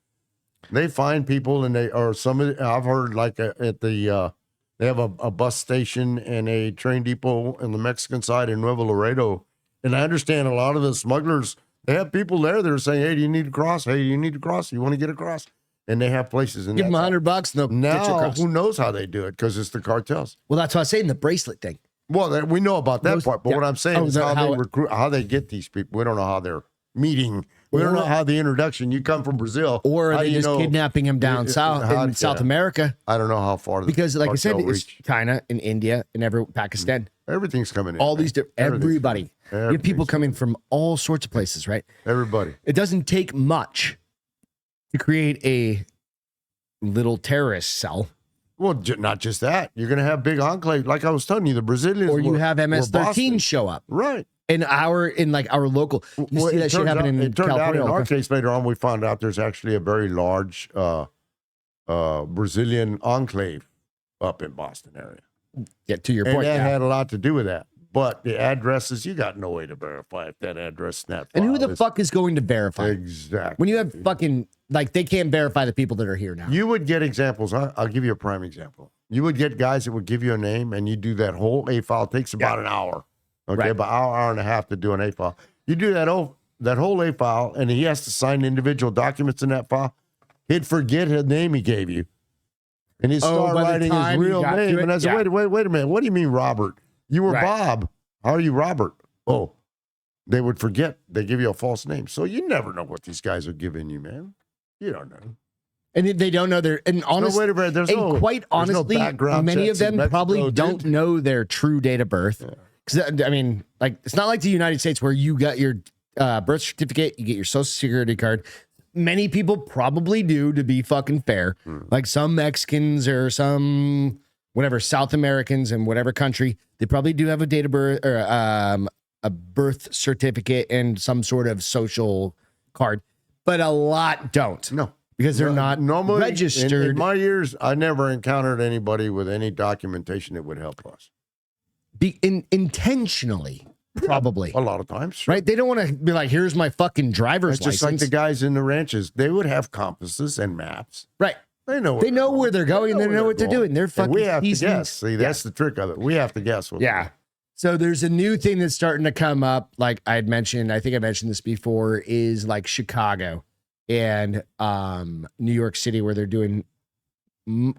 They find people and I've heard like at the, they have a bus station and a train depot in the Mexican side in Nuevo Laredo. And I understand a lot of the smugglers, they have people there that are saying, hey, do you need to cross? Hey, you need to cross? You want to get across? And they have places in Give them $100 and they'll get you across. Who knows how they do it because it's the cartels. Well, that's what I was saying, the bracelet thing. Well, we know about that part, but what I'm saying is how they recruit, how they get these people. We don't know how they're meeting. We don't know how the introduction. You come from Brazil, or are they just kidnapping him down south in South America? I don't know how far. Because, like I said, it's China and India and Pakistan. Everything's coming in. All these everybody. You have people coming from all sorts of places, right? Everybody. It doesn't take much to create a little terrorist cell. Well, not just that. You're going to have big enclave, like I was telling you, the Brazilians. Or you have MS-13 show up, right? In our local, you see that shit happen in California. It turned out in our case later on, we found out there's actually a very large Brazilian enclave up in Boston area. Get to your point. And that had a lot to do with that. But the addresses, you got no way to verify if that address snapped. And who the fuck is going to verify? Exactly. When you have fucking, like, they can't verify the people that are here now. You would get examples. I'll give you a prime example. You would get guys that would give you a name and you do that whole A file. It takes about an hour. Okay, about an hour and a half to do an A file. You do that whole A file, and he has to sign individual documents in that file. He'd forget his name he gave you, and he'd start writing his real name. And I said, wait a minute. What do you mean, Robert? You were Bob. How are you, Robert? Oh, they would forget. They give you a false name, so you never know what these guys are giving you, man. You don't know. And they don't know their, and honestly, quite honestly, many of them probably don't know their true date of birth. Yeah. Because, I mean, like, it's not like the United States where you got your birth certificate, you get your social security card. Many people probably do, to be fucking fair. Like some Mexicans or some whatever South Americans in whatever country, they probably do have a date of birth or a birth certificate and some sort of social card. But a lot don't. No. because they're not normally registered. In my years, I never encountered anybody with any documentation that would help us. Intentionally, probably. A lot of times, sure. Right? They don't want to be like, here's my fucking driver's It's license. just like the guys in the ranches. They would have compasses and maps. Right. They know where they're going. They know what they're doing. They're fucking. And we have seasoned. to guess. See, that's the trick of it. We have to guess. Yeah. So there's a new thing that's starting to come up. Like I think I mentioned this before, is like Chicago and New York City, where they're doing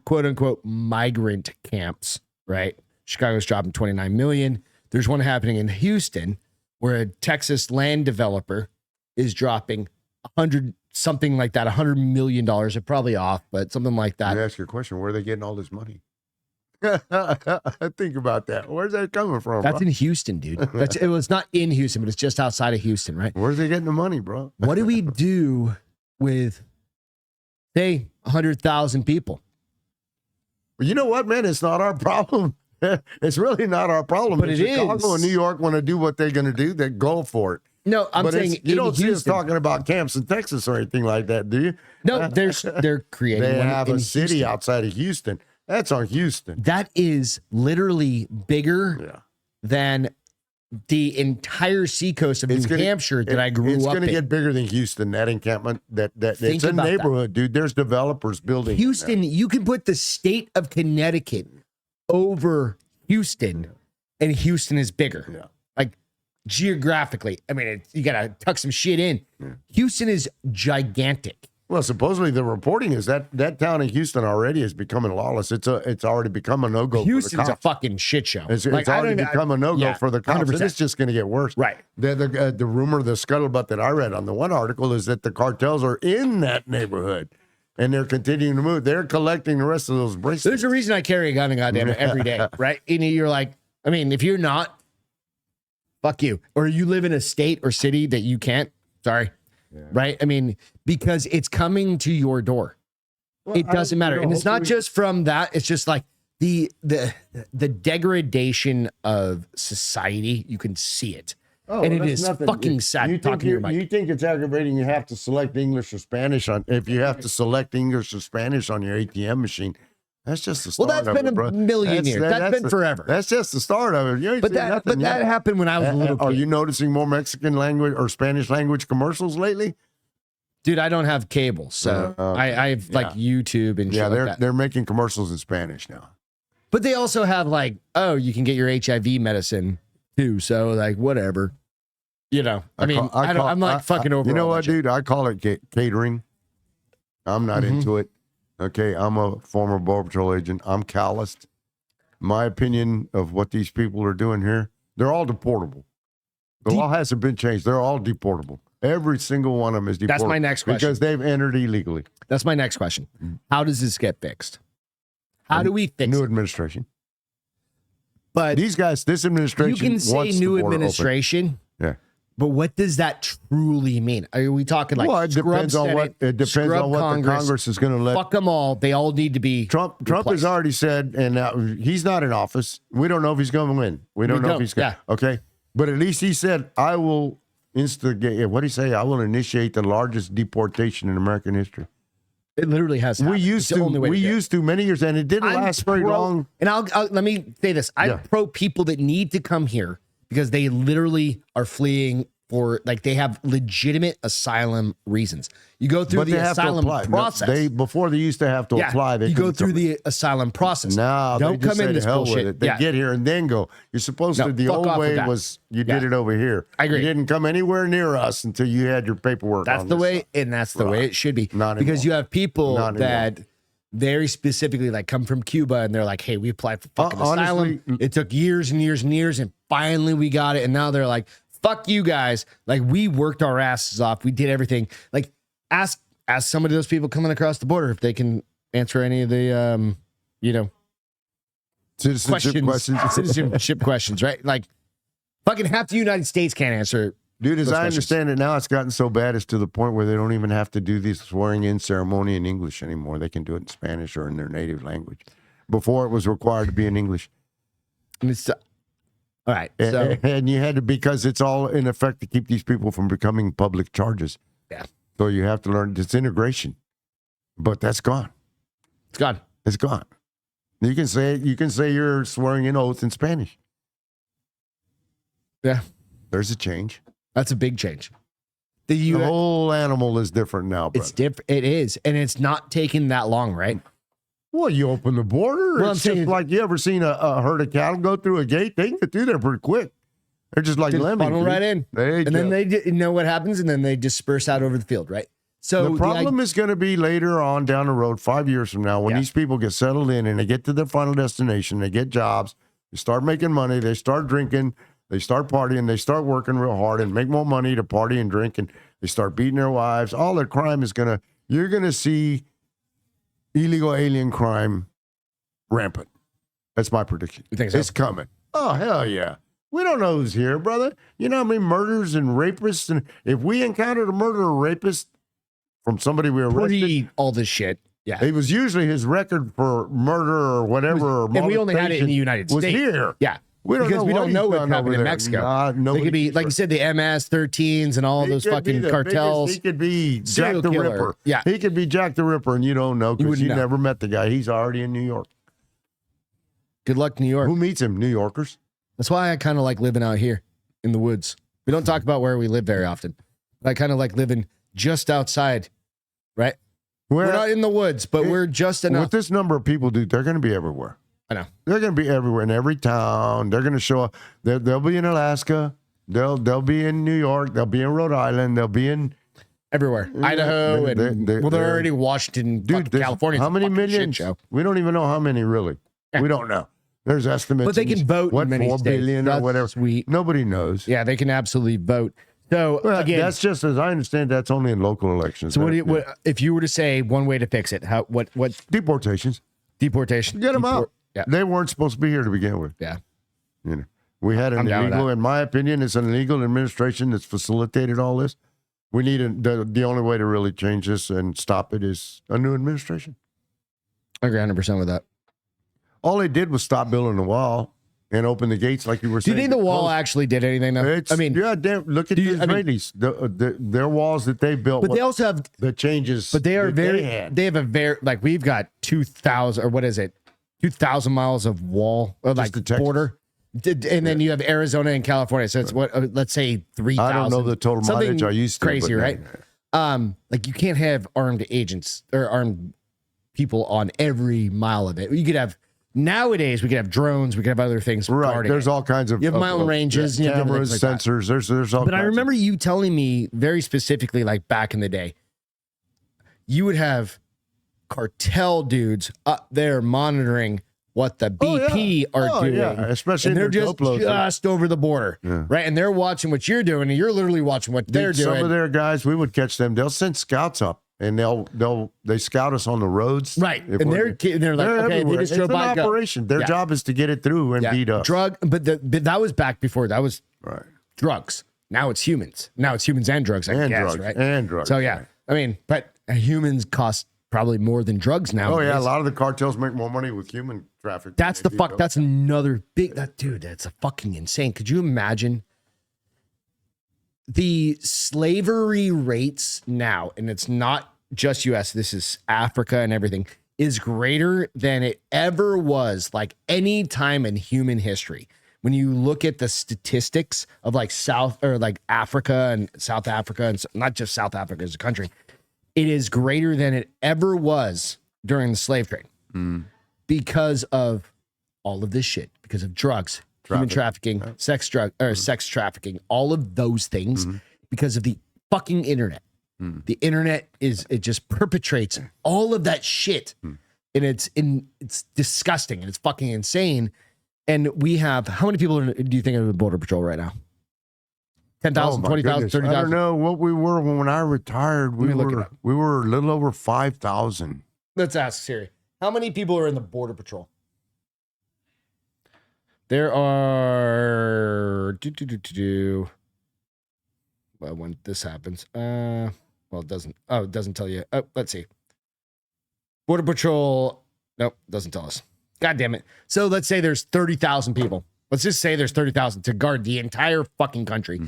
quote unquote migrant camps, right? Chicago's dropping 29 million. There's one happening in Houston where a Texas land developer is dropping something like that, $100 million. They're probably off, but something like that. Let me ask you a question. Where are they getting all this money? Think about that. Where's that coming from? That's in Houston, dude. It was not in Houston, but it's just outside of Houston, right? Where's they getting the money, bro? What do we do with, say, 100,000 people? You know what, man? It's not our problem. It's really not our problem. But Chicago and New York want to do what they're going to do. They go for it. No, I'm saying you don't see us Houston. talking about camps in Texas or anything like that, do you? No, they're creating They one have in a city Houston. outside of Houston. That's on Houston. That is literally bigger than the entire seacoast of New Hampshire that I grew up in. It's going to get bigger than Houston, that encampment. It's a neighborhood, dude. There's developers building. Houston, you can put the state of Connecticut over Houston, and Houston is bigger. Yeah. Like geographically. I mean, you got to tuck some shit in. Yeah. Houston is gigantic. Well, supposedly the reporting is that town in Houston already is becoming lawless. It's already become a no-go. Houston's a fucking shit show. It's already become a no-go for the cops. And it's just going to get worse. Right. The rumor, the scuttlebutt that I read on the one article is that the cartels are in that neighborhood and they're continuing to move. They're collecting the rest of those bracelets. There's a reason I carry a gun and goddamn it every day, right? And you're like, I mean, if you're not, fuck you. Or you live in a state or city that you can't, sorry. Yeah. Right? I mean, because it's coming to your door. Well, it doesn't matter. And it's not just from that. It's just like the degradation of society. You can see it. Oh, and it is fucking sad talking to your mic. You think it's aggravating you have to select English or Spanish if you have to select English or Spanish on your ATM machine? That's just the start of it. Well, that's been a million years. That's been forever. That's just the start of it. But that happened when I was a little kid. Are you noticing more Mexican language or Spanish language commercials lately? Dude, I don't have cable, so I have like YouTube and shit like that. They're making commercials in Spanish now. But they also have like, oh, you can get your HIV medicine too. So like, whatever. You know, I'm like fucking over. You know what, dude? I call it catering. I'm not into it. Okay, I'm a former Border Patrol agent. I'm calloused. My opinion of what these people are doing here, they're all deportable. The law hasn't been changed. They're all deportable. Every single one of them is deportable. That's my next question. Because they've entered illegally. That's my next question. How does this get fixed? How do we fix New it? administration. But these guys, this administration, you can say new administration. Yeah. But what does that truly mean? Are we talking like it depends on what the Congress is going to let. Fuck them all. They all need to be. Trump has already said, and he's not in office. We don't know if he's going to win. We don't know if he's going. Yeah. Okay, but at least he said, "I will instigate." What did he say? I will initiate the largest deportation in American history. It literally has happened. We used to many years, and it didn't last very long. And I'll let me say this: I'm pro people that need to come here because they literally are fleeing for, like, they have legitimate asylum reasons. You go through the asylum process. Before they used to have to apply. You go through the asylum process. No, don't come in this bullshit. They get here and then go. You're supposed to. The old way was you did it over here. I agree. You didn't come anywhere near us until you had your paperwork. That's the way, and that's the way it should be. Because you have people that very specifically like come from Cuba and they're like, hey, we applied for fucking asylum. It took years and years and years, and finally we got it. And now they're like, fuck you guys. Like, we worked our asses off. We did everything. Like, ask some of those people coming across the border if they can answer any of the, citizenship questions, right? Like, fucking half the United States can't answer. Dude, as I understand it now, it's gotten so bad as to the point where they don't even have to do this swearing-in ceremony in English anymore. They can do it in Spanish or in their native language. Before, it was required to be in English. And it's all right. So, and you had to, because it's all in effect to keep these people from becoming public charges. Yeah. So you have to learn. It's integration. But that's gone. It's gone. It's gone. You can say you're swearing an oath in Spanish. Yeah. There's a change. That's a big change. The whole animal is different now, brother. It's different. It is. And it's not taking that long, right? Well, you open the border. Well, it's just like, you ever seen a herd of cattle go through a gate? They can get through there pretty quick. They're just like lemmings. Funnel right in. Then they know what happens, and then they disperse out over the field, right? So the problem is going to be later on down the road, 5 years from now, when these people get settled in and they get to their final destination, they get jobs, they start making money, they start drinking, they start partying, they start working real hard and make more money to party and drink, and they start beating their wives. All their crime is you're going to see illegal alien crime rampant. That's my prediction. You think so? It's coming. Oh, hell yeah. We don't know who's here, brother. You know how many murders and rapists? And if we encountered a murderer or rapist from somebody we arrested, all this shit. Yeah. It was usually his record for murder or whatever. And we only had it in the United States. Was here. Yeah. We don't because know we don't know what he's done happened over in there. Mexico. Nah, They could be, like you said, the MS-13s and all those fucking cartels. He could be Jack Serial the killer. Ripper. Yeah. He could be Jack the Ripper, and you don't know because you never met the guy. He's already in New York. Good luck, New York. Who meets him? New Yorkers. That's why I kind of like living out here in the woods. We don't talk about where we live very often. I kind of like living just outside, right? We're not in the woods, but we're just enough. With this number of people, dude, they're going to be everywhere. I know. They're going to be everywhere in every town. They're going to show up. They'll be in Alaska. They'll be in New York. They'll be in Rhode Island. They'll be in everywhere. Idaho. They're already Washington, dude, California. How many millions? We don't even know how many, really. Yeah. We don't know. There's estimates. But they can vote in many 4 states. billion or whatever. Sweet. Nobody knows. Yeah, they can absolutely vote. So again, that's just, as I understand, that's only in local elections. So what if you were to say one way to fix it? What deportations? Deportation. Get them out. Yeah. They weren't supposed to be here to begin with. Yeah. You know, we had an illegal, in my opinion, it's an illegal administration that's facilitated all this. We need the only way to really change this and stop it is a new administration. I agree 100% with that. All they did was stop building the wall and open the gates, like you were saying. Do you think the wall actually did anything, though? I mean, yeah, look at the Israelis. Their walls that they built. But they also have the changes. But they are they have a very, like, we've got 2,000, or what is it? 2,000 miles of wall, or like border. And then you have Arizona and California. So it's what, let's say 3,000. I don't know the total mileage I used to. Crazy, right? Like, you can't have armed agents or armed people on every mile of it. You could have, nowadays, we could have drones, we could have other things. Right. There's all kinds of. You have mountain ranges, cameras, like sensors. There's all. But I remember you telling me very specifically, like back in the day, you would have cartel dudes up there monitoring what the BP are doing. Yeah. Especially and they're just over the border, right? And they're watching what you're doing, and you're literally watching what they're doing. Some of their guys, we would catch them. They'll send scouts up, and they scout us on the roads, right? And they're like, okay, everywhere. they just drove by. It's an operation. Their job is to get it through and beat us. But that was back before. That was drugs. Now it's humans. Now it's humans and drugs. I guess, right? And drugs. So yeah, I mean, but humans cost probably more than drugs now. Oh yeah, a lot of the cartels make more money with human traffic. That's That's another big. That's a fucking insane. Could you imagine the slavery rates now? And it's not just U.S. This is Africa and everything. Is greater than it ever was, like any time in human history. When you look at the statistics of like Africa and South Africa, and not just South Africa as a country. It is greater than it ever was during the slave trade because of all of this shit, because of drugs, human trafficking, sex trafficking, all of those things, because of the fucking internet. The internet it just perpetrates all of that shit, and it's disgusting and it's fucking insane. And we have, how many people do you think are in the Border Patrol right now? 10,000, 20,000, 30,000. I don't know what we were when I retired. We were a little over 5,000. Let's ask Siri. How many people are in the Border Patrol? There are well, when this happens, well, it doesn't. Oh, it doesn't tell you. Oh, let's see. Border Patrol. Nope, doesn't tell us. God damn it. So let's say there's 30,000 people. Let's just say there's 30,000 to guard the entire fucking country.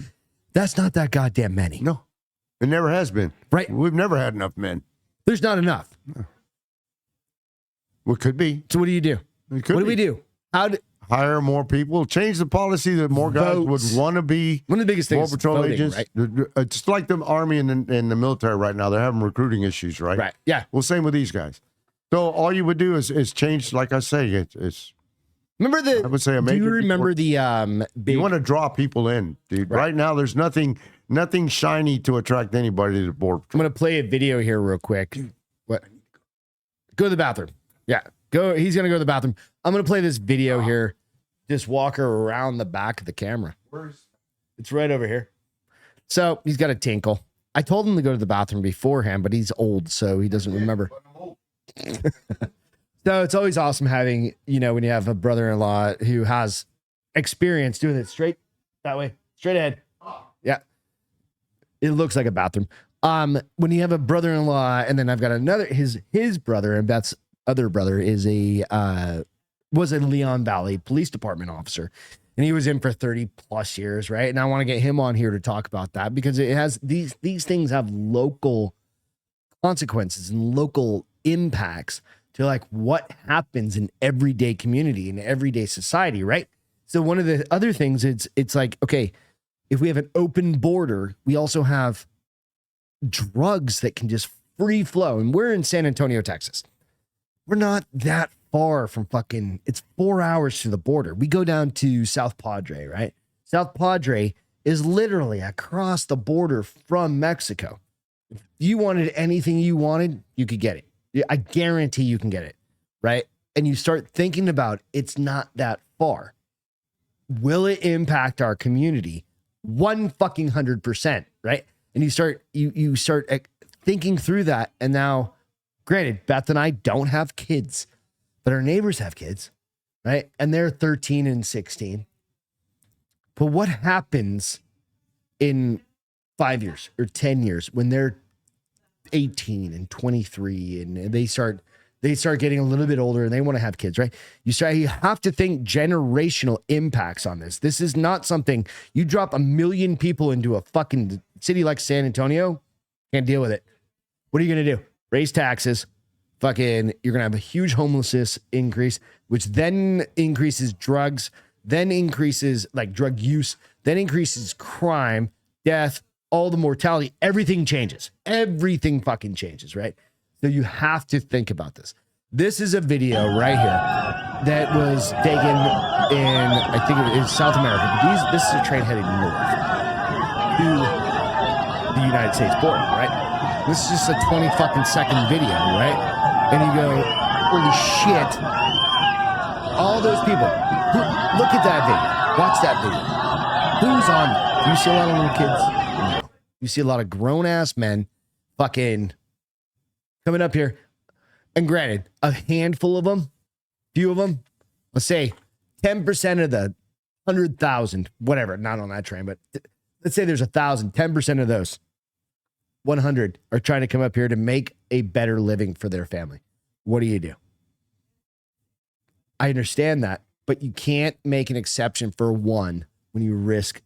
That's not that goddamn many. No, it never has been. Right. We've never had enough men. There's not enough. Well, could be. So what do you do? What do we do? Hire more people, change the policy that more guys would want to be. One of the biggest things more patrol voting, agents. Right? It's like the Army and the military right now. They're having recruiting issues, right? Right. Yeah. Well, same with these guys. So all you would do is change, like I say, it's remember the. I would say a do major. you remember the big? You want to draw people in, dude. Right now, there's nothing shiny to attract anybody to the board. I'm gonna play a video here real quick. What? Go to the bathroom. Yeah. Go. He's gonna go to the bathroom. I'm gonna play this video here. Just walk her around the back of the camera. It's right over here. So he's got a tinkle. I told him to go to the bathroom beforehand, but he's old, so he doesn't remember. So it's always awesome having, when you have a brother-in-law who has experience doing it straight that way, straight ahead. Yeah. It looks like a bathroom. When you have a brother-in-law, and then I've got another, his brother, and Beth's other brother was a Leon Valley Police Department officer, and he was in for 30 plus years. Right. And I want to get him on here to talk about that because it has these things have local consequences and local impacts to like what happens in everyday community and everyday society. Right. So one of the other things it's like, okay, if we have an open border, we also have drugs that can just free flow. And we're in San Antonio, Texas. We're not that far from it's 4 hours to the border. We go down to South Padre, right? South Padre is literally across the border from Mexico. If you wanted anything you wanted, you could get it. I guarantee you can get it, right? And you start thinking about it's not that far. Will it impact our community? 100%, right? And you start thinking through that. And now, granted, Beth and I don't have kids, but our neighbors have kids, right? And they're 13 and 16. But what happens in 5 years or 10 years when they're 18 and 23 and they start getting a little bit older and they want to have kids, right? You have to think generational impacts on this. This is not something you drop 1 million people into a fucking city like San Antonio, can't deal with it. What are you going to do? Raise taxes. You're going to have a huge homelessness increase, which then increases drugs, then increases like drug use, then increases crime, death, all the mortality. Everything changes. Everything fucking changes, right? So you have to think about this. This is a video right here that was taken in, I think it is South America. But this is a train heading north to the United States border, right? This is just a 20 fucking second video, right? And you go, holy shit. All those people. Look at that video. Watch that video. Who's on there? Do you see a lot of little kids? No. You see a lot of grown-ass men fucking coming up here. And granted, a handful of them, few of them, let's say 10% of the 100,000, whatever, not on that train, but let's say there's 1,000, 10% of those 100 are trying to come up here to make a better living for their family. What do? I understand that, but you can't make an exception for one when you risk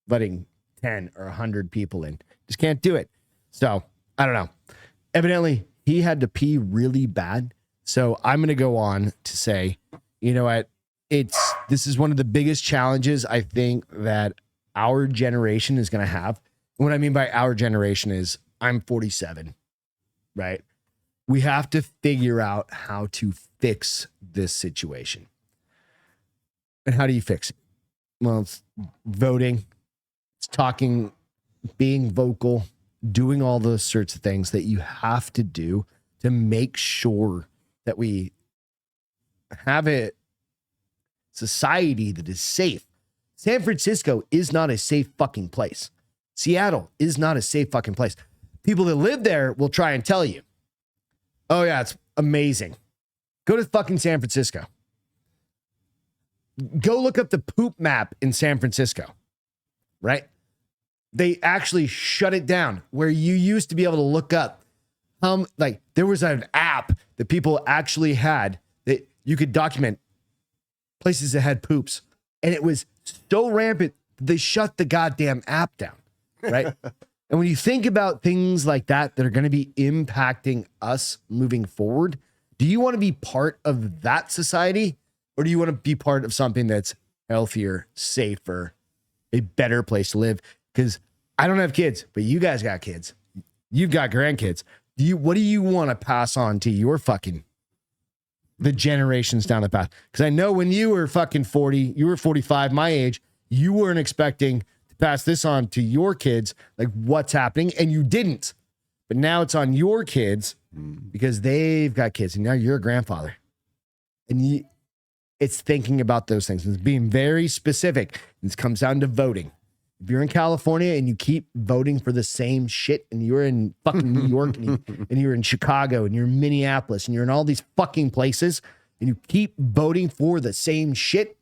letting 10 or 100 people in. Just can't do it. So I don't know. Evidently, he had to pee really bad. So I'm going to go on to say, you know what? This is one of the biggest challenges I think that our generation is going to have. What I mean by our generation is I'm 47, right? We have to figure out how to fix this situation. And how do you fix it? Well, it's voting, it's talking, being vocal, doing all those sorts of things that you have to do to make sure that we have a society that is safe. San Francisco is not a safe fucking place. Seattle is not a safe fucking place. People that live there will try and tell you, oh yeah, it's amazing. Go to fucking San Francisco. Go look up the poop map in San Francisco, right? They actually shut it down where you used to be able to look up there was an app that people actually had that you could document places that had poops. And it was so rampant, they shut the goddamn app down, right? And when you think about things like that are going to be impacting us moving forward, do you want to be part of that society, or do you want to be part of something that's healthier, safer, a better place to live? Because I don't have kids, but you guys got kids. You've got grandkids. What do you want to pass on to your the generations down the path? Because I know when you were fucking 40, you were 45, my age, you weren't expecting to pass this on to your kids, like what's happening, and you didn't. But now it's on your kids because they've got kids, and now you're a grandfather. And it's thinking about those things. It's being very specific. This comes down to voting. If you're in California and you keep voting for the same shit, and you're in fucking New York and you're in Chicago and you're in Minneapolis and you're in all these fucking places and you keep voting for the same shit,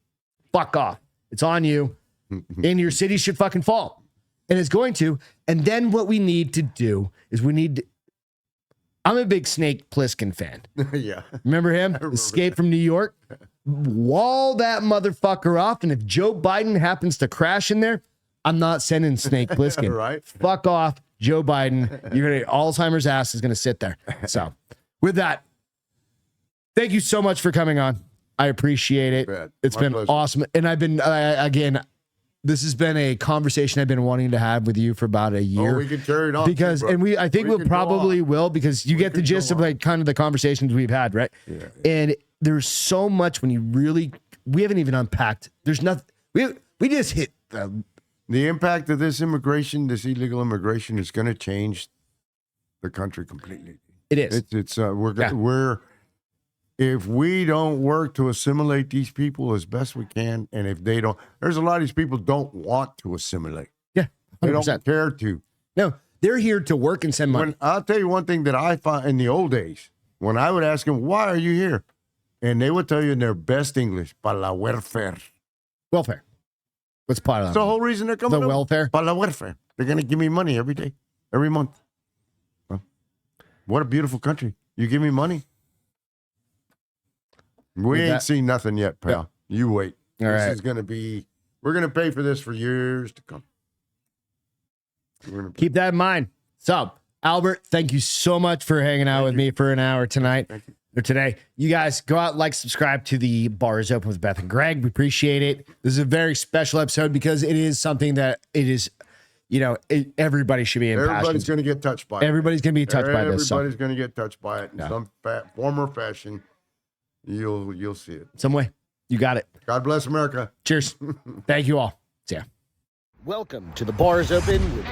fuck off. It's on you. And your city should fucking fall. And it's going to. And then what we need to do is I'm a big Snake Plissken fan. Yeah. Remember him? Escape from New York? Wall that motherfucker off. And if Joe Biden happens to crash in there, I'm not sending Snake Plissken. Right. Fuck off, Joe Biden. You're gonna Alzheimer's ass is gonna sit there. So, with that, thank you so much for coming on. I appreciate it. It's been awesome, and I've been again. This has been a conversation I've been wanting to have with you for about a year. Oh, we can carry it on because, too, and I think we'll probably will, because you get the gist of like kind of the conversations we've had, right? Yeah. And there's so much when we haven't even unpacked. There's nothing. We just hit. The impact of this illegal immigration, is going to change the country completely. It is. If we don't work to assimilate these people as best we can, and if they don't, there's a lot of these people don't want to assimilate. Yeah, 100%. They don't care to. No, they're here to work and send money. I'll tell you one thing that I found in the old days, when I would ask them, why are you here? And they would tell you in their best English, para la welfare. Welfare. What's part of that? That's the whole reason they're coming. The welfare? Para la welfare. They're going to give me money every day, every month. Well, what a beautiful country. You give me money. We ain't seen nothing yet, pal. Yeah. You wait. All right. This is going to be, we're going to pay for this for years to come. Keep that in mind. So, Albert, thank you so much for hanging out with me for an hour tonight. Thank you. Or today. You guys go out, subscribe to the Bar is Open with Beth and Greg. We appreciate it. This is a very special episode because it is something that it is, everybody should be impassioned. Everybody's going to get touched by it. Everybody's going to be touched by this. Everybody's going to get touched by it in some form or fashion. You'll see it. Some way. You got it. God bless America. Cheers. Thank you all. See ya. Welcome to the Bar is Open with